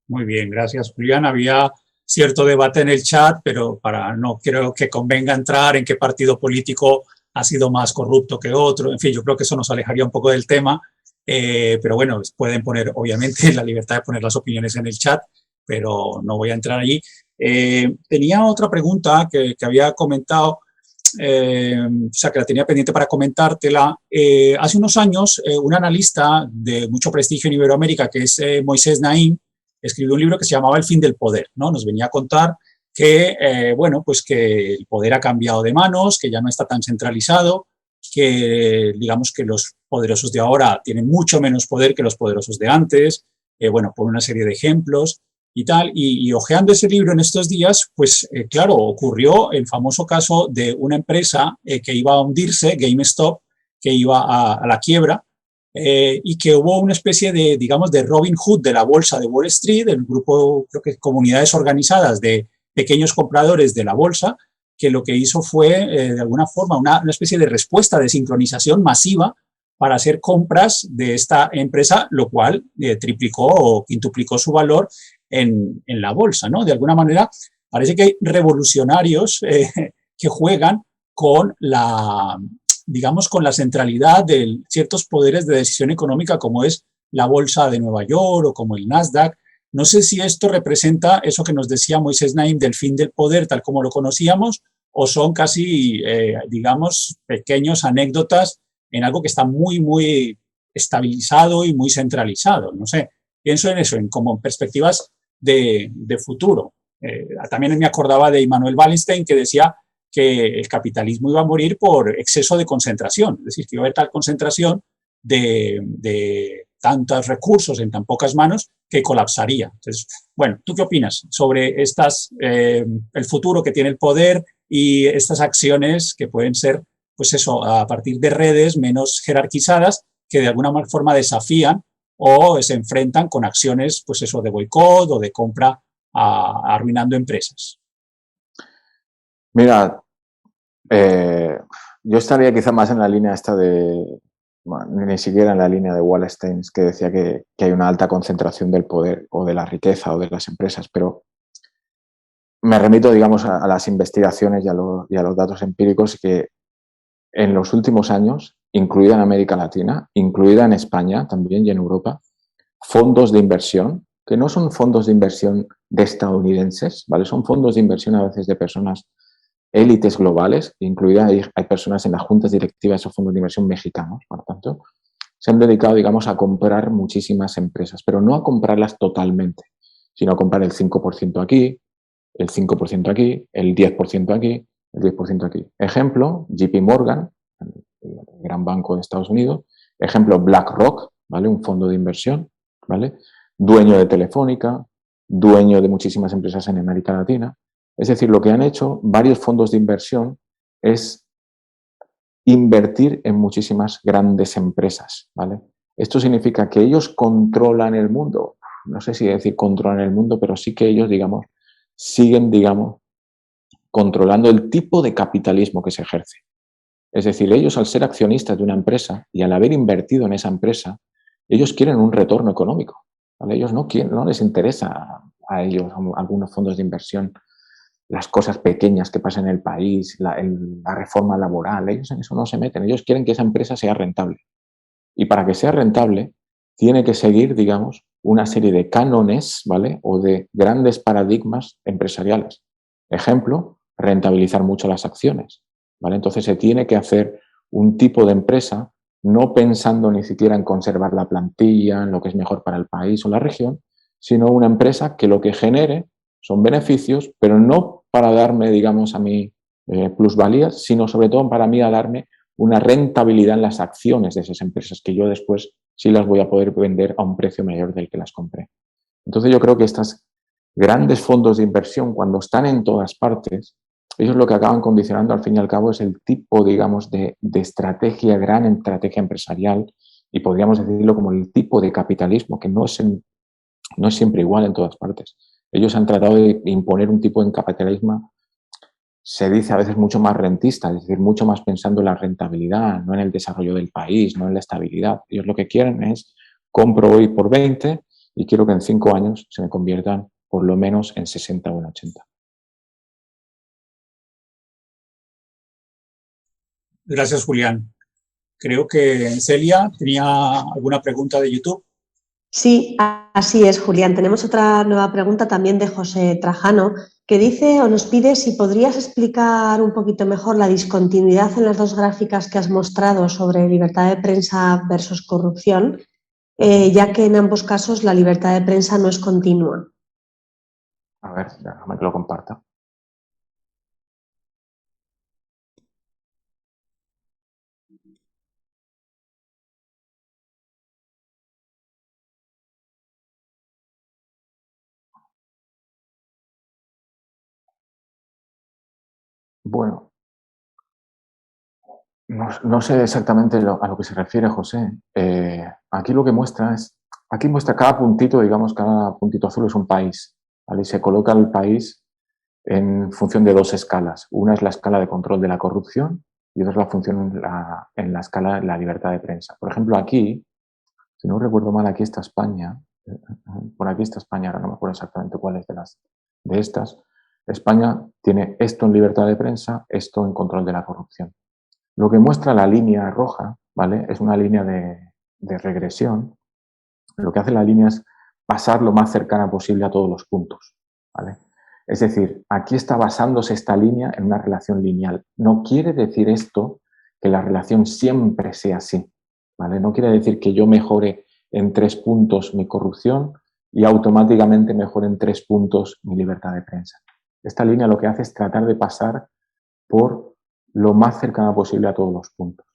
Speaker 2: Muy bien, gracias, Julián. Había cierto debate en el chat, pero no creo que convenga entrar en qué partido político ha sido más corrupto que otro. En fin, yo creo que eso nos alejaría un poco del tema. Pero bueno, pueden poner, obviamente, la libertad de poner las opiniones en el chat, pero no voy a entrar allí. Tenía otra pregunta que había comentado, o sea, que la tenía pendiente para comentártela. Hace unos años, un analista de mucho prestigio en Iberoamérica, que es Moisés Naim, escribió un libro que se llamaba El fin del poder, ¿no? Nos venía a contar que, bueno, pues que el poder ha cambiado de manos, que ya no está tan centralizado, que digamos que los poderosos de ahora tienen mucho menos poder que los poderosos de antes, bueno, por una serie de ejemplos y tal, y hojeando ese libro en estos días, pues claro, ocurrió el famoso caso de una empresa que iba a hundirse, GameStop, que iba a la quiebra, y que hubo una especie de, digamos, de Robin Hood de la bolsa de Wall Street, el grupo, creo que comunidades organizadas de pequeños compradores de la bolsa, que lo que hizo fue, de alguna forma, una especie de respuesta de sincronización masiva para hacer compras de esta empresa, lo cual triplicó o quintuplicó su valor en la bolsa, ¿no? De alguna manera, parece que hay revolucionarios que juegan con digamos, con la centralidad de ciertos poderes de decisión económica, como es la bolsa de Nueva York o como el Nasdaq. No sé si esto representa eso que nos decía Moisés Naim del fin del poder, tal como lo conocíamos, o son casi, digamos, pequeños anécdotas en algo que está muy, muy estabilizado y muy centralizado. No sé, pienso en eso, en como perspectivas de futuro. También me acordaba de Immanuel Wallenstein, que decía que el capitalismo iba a morir por exceso de concentración, es decir, que iba a haber tal concentración de tantos recursos en tan pocas manos que colapsaría. Entonces, bueno, ¿tú qué opinas sobre el futuro que tiene el poder y estas acciones que pueden ser, pues eso, a partir de redes menos jerarquizadas que de alguna forma desafían o se enfrentan con acciones, pues eso, de boicot o de compra arruinando empresas?
Speaker 1: Mira, yo estaría quizá más en la línea esta de, bueno, ni siquiera en la línea de Wallenstein, que decía que hay una alta concentración del poder o de la riqueza o de las empresas, pero me remito, digamos, a las investigaciones y a los datos empíricos que en los últimos años, incluida en América Latina, incluida en España también y en Europa, fondos de inversión, que no son fondos de inversión de estadounidenses, ¿vale? Son fondos de inversión a veces de personas élites globales, incluida hay personas en las juntas directivas de esos fondos de inversión mexicanos, por lo tanto, se han dedicado, digamos, a comprar muchísimas empresas, pero no a comprarlas totalmente, sino a comprar el 5% aquí, el 5% aquí, el 10% aquí, el 10% aquí. Ejemplo, JP Morgan, el gran banco de Estados Unidos. Ejemplo, BlackRock, ¿vale? Un fondo de inversión, ¿vale? Dueño de Telefónica, dueño de muchísimas empresas en América Latina. Es decir, lo que han hecho varios fondos de inversión es invertir en muchísimas grandes empresas, ¿vale? Esto significa que ellos controlan el mundo. No sé si decir controlan el mundo, pero sí que ellos, digamos, siguen, digamos, controlando el tipo de capitalismo que se ejerce. Es decir, ellos al ser accionistas de una empresa y al haber invertido en esa empresa, ellos quieren un retorno económico, ¿vale? Ellos no les interesa a ellos, a algunos fondos de inversión, las cosas pequeñas que pasan en el país, la reforma laboral, ellos en eso no se meten, ellos quieren que esa empresa sea rentable. Y para que sea rentable, tiene que seguir, digamos, una serie de cánones, ¿vale? O de grandes paradigmas empresariales. Ejemplo, rentabilizar mucho las acciones, ¿vale? Entonces se tiene que hacer un tipo de empresa no pensando ni siquiera en conservar la plantilla, en lo que es mejor para el país o la región, sino una empresa que lo que genere son beneficios, pero no para darme, digamos, a mí plusvalías, sino sobre todo para mí a darme una rentabilidad en las acciones de esas empresas que yo después sí las voy a poder vender a un precio mayor del que las compré. Entonces yo creo que estos grandes fondos de inversión, cuando están en todas partes, ellos lo que acaban condicionando al fin y al cabo es el tipo, digamos, de estrategia, gran estrategia empresarial, y podríamos decirlo como el tipo de capitalismo, que no es siempre igual en todas partes. Ellos han tratado de imponer un tipo de capitalismo, se dice a veces mucho más rentista, es decir, mucho más pensando en la rentabilidad, no en el desarrollo del país, no en la estabilidad. Ellos lo que quieren es, compro hoy por 20 y quiero que en 5 años se me conviertan por lo menos en 60 o en 80.
Speaker 2: Gracias, Julián. Creo que Celia tenía alguna pregunta de YouTube.
Speaker 5: Sí, así es, Julián. Tenemos otra nueva pregunta también de José Trajano, que dice o nos pide si podrías explicar un poquito mejor la discontinuidad en las dos gráficas que has mostrado sobre libertad de prensa versus corrupción, ya que en ambos casos la libertad de prensa no es continua.
Speaker 1: A ver, déjame que lo comparta. Bueno, no sé exactamente a lo que se refiere José. Aquí lo que muestra es, aquí muestra cada puntito, digamos, cada puntito azul es un país, ¿vale? Y se coloca el país en función de dos escalas. Una es la escala de control de la corrupción y otra es la función en la escala de la libertad de prensa. Por ejemplo, aquí, si no recuerdo mal, aquí está España. Por aquí está España, ahora no me acuerdo exactamente cuál es de estas. España tiene esto en libertad de prensa, esto en control de la corrupción. Lo que muestra la línea roja, ¿vale? Es una línea de regresión. Lo que hace la línea es pasar lo más cercana posible a todos los puntos, ¿vale? Es decir, aquí está basándose esta línea en una relación lineal. No quiere decir esto que la relación siempre sea así, ¿vale? No quiere decir que yo mejore en 3 puntos mi corrupción y automáticamente mejore en 3 puntos mi libertad de prensa. Esta línea lo que hace es tratar de pasar por lo más cercana posible a todos los puntos.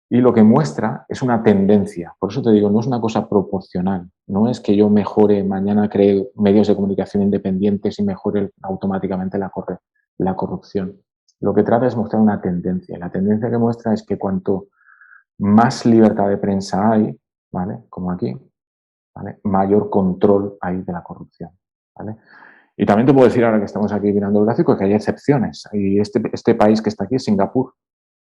Speaker 1: Y lo que muestra es una tendencia. Por eso te digo, no es una cosa proporcional. No es que yo mejore, mañana cree medios de comunicación independientes y mejore automáticamente la corrupción. Lo que trata es mostrar una tendencia. La tendencia que muestra es que cuanto más libertad de prensa hay, ¿vale? Como aquí, ¿vale? Mayor control hay de la corrupción, ¿vale? Y también te puedo decir, ahora que estamos aquí mirando el gráfico, que hay excepciones. Y este país que está aquí es Singapur,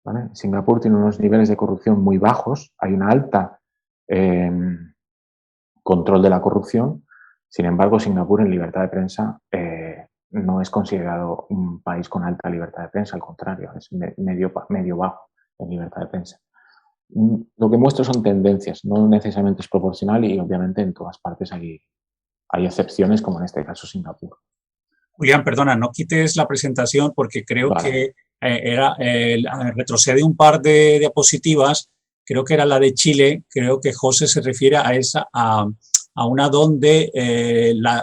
Speaker 1: ¿vale? Singapur tiene unos niveles de corrupción muy bajos, hay una alta control de la corrupción. Sin embargo, Singapur en libertad de prensa no es considerado un país con alta libertad de prensa, al contrario, es medio bajo en libertad de prensa. Lo que muestra son tendencias, no necesariamente es proporcional y obviamente en todas partes hay excepciones, como en este caso Singapur.
Speaker 2: Julián, perdona, no quites la presentación porque creo
Speaker 1: Vale.
Speaker 2: que retrocede un par de diapositivas, creo que era la de Chile, creo que José se refiere a una donde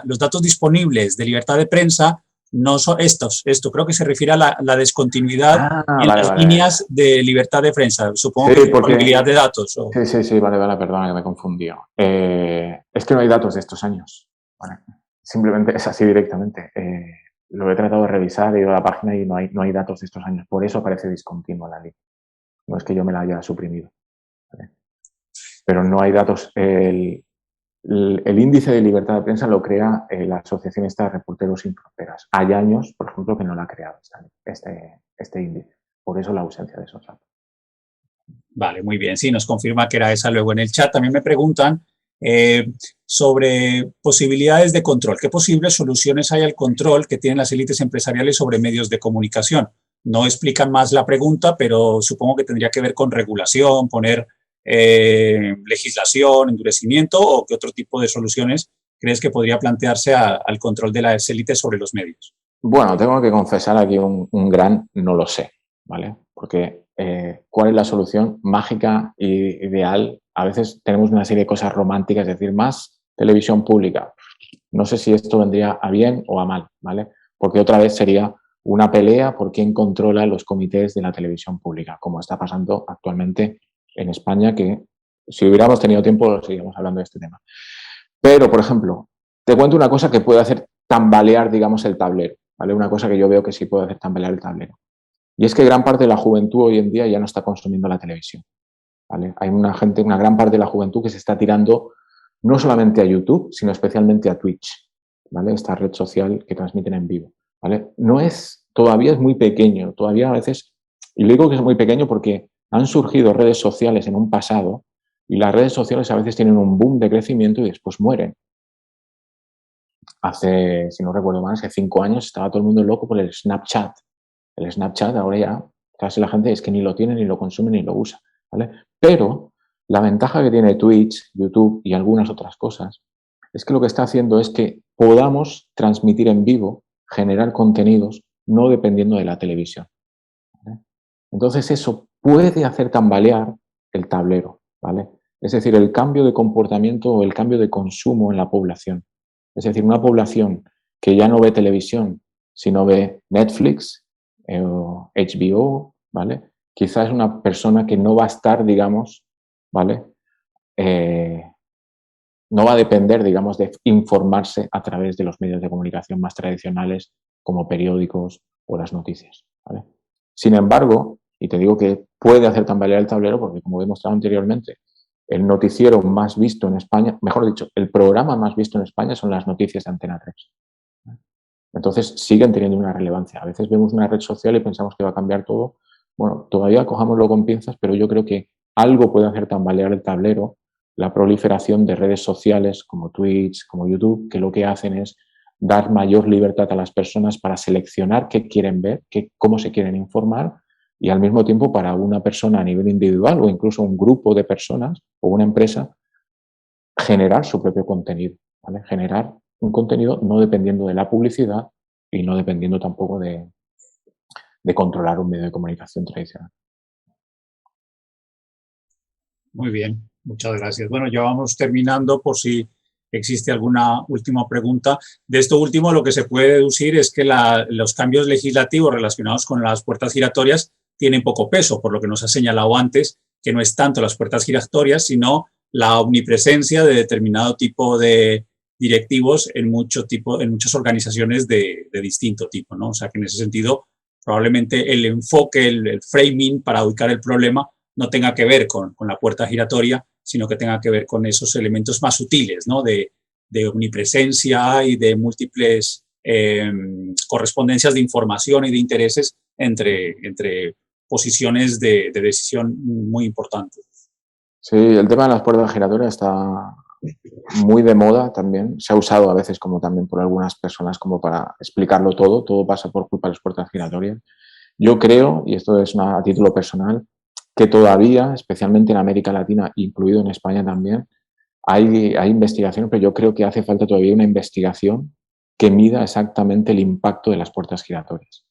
Speaker 2: los datos disponibles de libertad de prensa no son estos. Esto creo que se refiere a la descontinuidad en
Speaker 1: Vale,
Speaker 2: las
Speaker 1: vale.
Speaker 2: líneas de libertad de prensa. Supongo
Speaker 1: Sí,
Speaker 2: que
Speaker 1: porque
Speaker 2: disponibilidad de datos.
Speaker 1: Sí, vale, perdona que me he confundido. Es que no hay datos de estos años, ¿vale? Simplemente es así directamente. Lo he tratado de revisar, he ido a la página y no hay datos de estos años. Por eso aparece discontinua la línea. No es que yo me la haya suprimido, ¿vale? Pero no hay datos. El índice de libertad de prensa lo crea la Asociación esta de Reporteros Sin Fronteras. Hay años, por ejemplo, que no la ha creado este índice. Por eso la ausencia de esos datos.
Speaker 2: Vale, muy bien. Sí, nos confirma que era esa. Luego en el chat también me preguntan sobre posibilidades de control. ¿Qué posibles soluciones hay al control que tienen las élites empresariales sobre medios de comunicación? No explican más la pregunta, pero supongo que tendría que ver con regulación, poner legislación, endurecimiento, o qué otro tipo de soluciones crees que podría plantearse al control de las élites sobre los medios.
Speaker 1: Bueno, tengo que confesar aquí un gran no lo sé, ¿vale? Porque ¿cuál es la solución mágica e ideal? A veces tenemos una serie de cosas románticas, es decir, más televisión pública. No sé si esto vendría a bien o a mal, ¿vale? Porque otra vez sería una pelea por quién controla los comités de la televisión pública, como está pasando actualmente en España, que si hubiéramos tenido tiempo seguiríamos hablando de este tema. Pero, por ejemplo, te cuento una cosa que puede hacer tambalear, digamos, el tablero, ¿vale? Una cosa que yo veo que sí puede hacer tambalear el tablero. Y es que gran parte de la juventud hoy en día ya no está consumiendo la televisión, ¿vale? Hay una gran parte de la juventud que se está tirando no solamente a YouTube, sino especialmente a Twitch, ¿vale? Esta red social que transmiten en vivo, ¿vale? Todavía es muy pequeño, todavía a veces, y le digo que es muy pequeño porque han surgido redes sociales en un pasado y las redes sociales a veces tienen un boom de crecimiento y después mueren. Si no recuerdo mal, hace 5 años estaba todo el mundo loco por el Snapchat. El Snapchat ahora ya casi la gente es que ni lo tiene, ni lo consume, ni lo usa, ¿vale? Pero la ventaja que tiene Twitch, YouTube y algunas otras cosas es que lo que está haciendo es que podamos transmitir en vivo, generar contenidos, no dependiendo de la televisión, ¿vale? Entonces eso puede hacer tambalear el tablero, ¿vale? Es decir, el cambio de comportamiento o el cambio de consumo en la población. Es decir, una población que ya no ve televisión, sino ve Netflix o HBO, ¿vale? Quizás es una persona que no va a estar, digamos, ¿vale? No va a depender, digamos, de informarse a través de los medios de comunicación más tradicionales como periódicos o las noticias, ¿vale? Sin embargo, y te digo que puede hacer tambalear el tablero porque, como he demostrado anteriormente, el noticiero más visto en España, mejor dicho, el programa más visto en España son las noticias de Antena 3. Entonces, siguen teniendo una relevancia. A veces vemos una red social y pensamos que va a cambiar todo. Bueno, todavía cojámoslo con pinzas, pero yo creo que algo puede hacer tambalear el tablero la proliferación de redes sociales como Twitch, como YouTube, que lo que hacen es dar mayor libertad a las personas para seleccionar qué quieren ver, cómo se quieren informar, y al mismo tiempo para una persona a nivel individual o incluso un grupo de personas o una empresa generar su propio contenido, ¿vale? Generar un contenido no dependiendo de la publicidad y no dependiendo tampoco de controlar un medio de comunicación tradicional.
Speaker 2: Muy bien, muchas gracias. Bueno, ya vamos terminando por si existe alguna última pregunta. De esto último, lo que se puede deducir es que los cambios legislativos relacionados con las puertas giratorias tienen poco peso, por lo que nos ha señalado antes, que no es tanto las puertas giratorias, sino la omnipresencia de determinado tipo de directivos en muchas organizaciones de distinto tipo, ¿no? O sea que en ese sentido, probablemente el enfoque, el framing para ubicar el problema no tenga que ver con la puerta giratoria, sino que tenga que ver con esos elementos más sutiles, ¿no? De omnipresencia y de múltiples correspondencias de información y de intereses entre posiciones de decisión muy importantes.
Speaker 1: Sí, el tema de las puertas giratorias está muy de moda también. Se ha usado a veces como también por algunas personas como para explicarlo todo. Todo pasa por culpa de las puertas giratorias. Yo creo, y esto es a título personal, que todavía, especialmente en América Latina, incluido en España también, hay investigaciones, pero yo creo que hace falta todavía una investigación que mida exactamente el impacto de las puertas giratorias.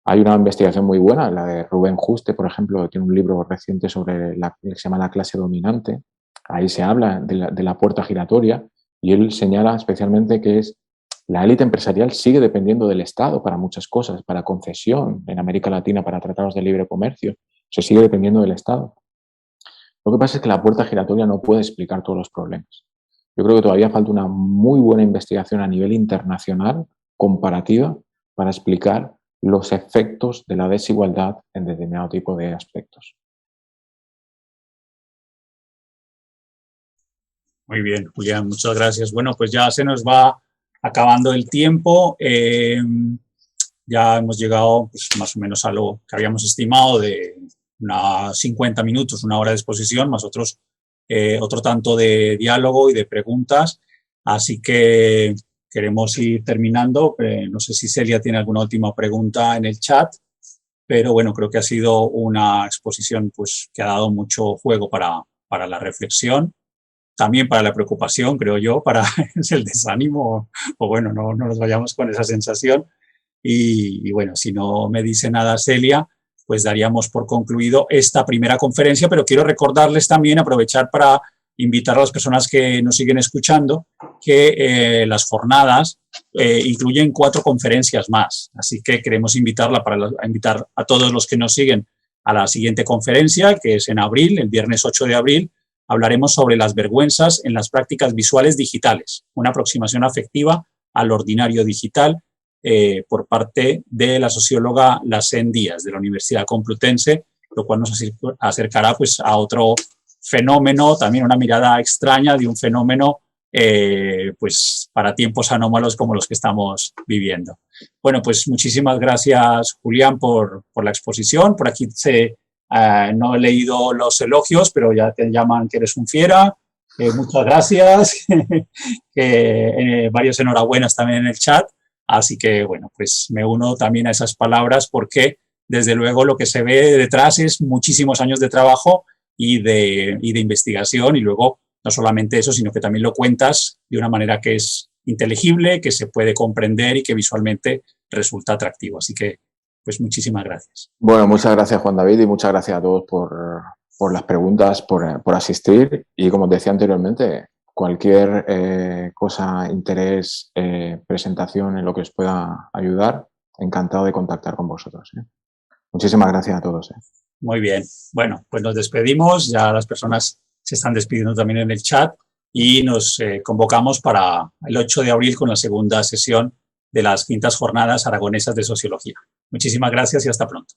Speaker 1: Hay una investigación muy buena, la de Rubén Juste, por ejemplo, que tiene un libro reciente sobre que se llama La clase dominante. Ahí se habla de la puerta giratoria y él señala especialmente que la élite empresarial sigue dependiendo del Estado para muchas cosas, para concesión en América Latina, para tratados de libre comercio. Se sigue dependiendo del Estado. Lo que pasa es que la puerta giratoria no puede explicar todos los problemas. Yo creo que todavía falta una muy buena investigación a nivel internacional, comparativa, para explicar los efectos de la desigualdad en determinado tipo de aspectos.
Speaker 2: Muy bien, Julián, muchas gracias. Bueno, pues ya se nos va acabando el tiempo. Ya hemos llegado pues, más o menos a lo que habíamos estimado de unos 50 minutos, una hora de exposición, más otro tanto de diálogo y de preguntas. Así que queremos ir terminando. No sé si Celia tiene alguna última pregunta en el chat, pero bueno, creo que ha sido una exposición pues, que ha dado mucho juego para la reflexión, también para la preocupación, creo yo, para el desánimo, o bueno, no nos vayamos con esa sensación. Y bueno, si no me dice nada Celia, pues daríamos por concluido esta primera conferencia, pero quiero recordarles también, aprovechar para invitar a las personas que nos siguen escuchando, que las jornadas incluyen 4 conferencias más. Así que queremos invitar a todos los que nos siguen a la siguiente conferencia, que es en abril, el viernes 8 de abril. Hablaremos sobre las vergüenzas en las prácticas visuales digitales, una aproximación afectiva al ordinario digital, por parte de la socióloga Lacén Díaz, de la Universidad Complutense, lo cual nos acercará pues, a otro fenómeno, también una mirada extraña de un fenómeno pues, para tiempos anómalos como los que estamos viviendo. Bueno, pues muchísimas gracias, Julián, por la exposición. Por aquí no he leído los elogios, pero ya te llaman que eres un fiera. Muchas gracias. Varios enhorabuenas también en el chat. Así que, bueno, pues me uno también a esas palabras porque, desde luego, lo que se ve detrás es muchísimos años de trabajo y de investigación, y luego no solamente eso, sino que también lo cuentas de una manera que es inteligible, que se puede comprender y que visualmente resulta atractivo. Así que, pues muchísimas gracias.
Speaker 1: Bueno, muchas gracias, Juan David, y muchas gracias a todos por las preguntas, por asistir. Y como os decía anteriormente, cualquier cosa, interés, presentación en lo que os pueda ayudar, encantado de contactar con vosotros. Muchísimas gracias a todos.
Speaker 2: Muy bien. Bueno, pues nos despedimos. Ya las personas se están despidiendo también en el chat y nos convocamos para el 8 de abril con la segunda sesión de las 5ª Jornadas Aragonesas de Sociología. Muchísimas gracias y hasta pronto.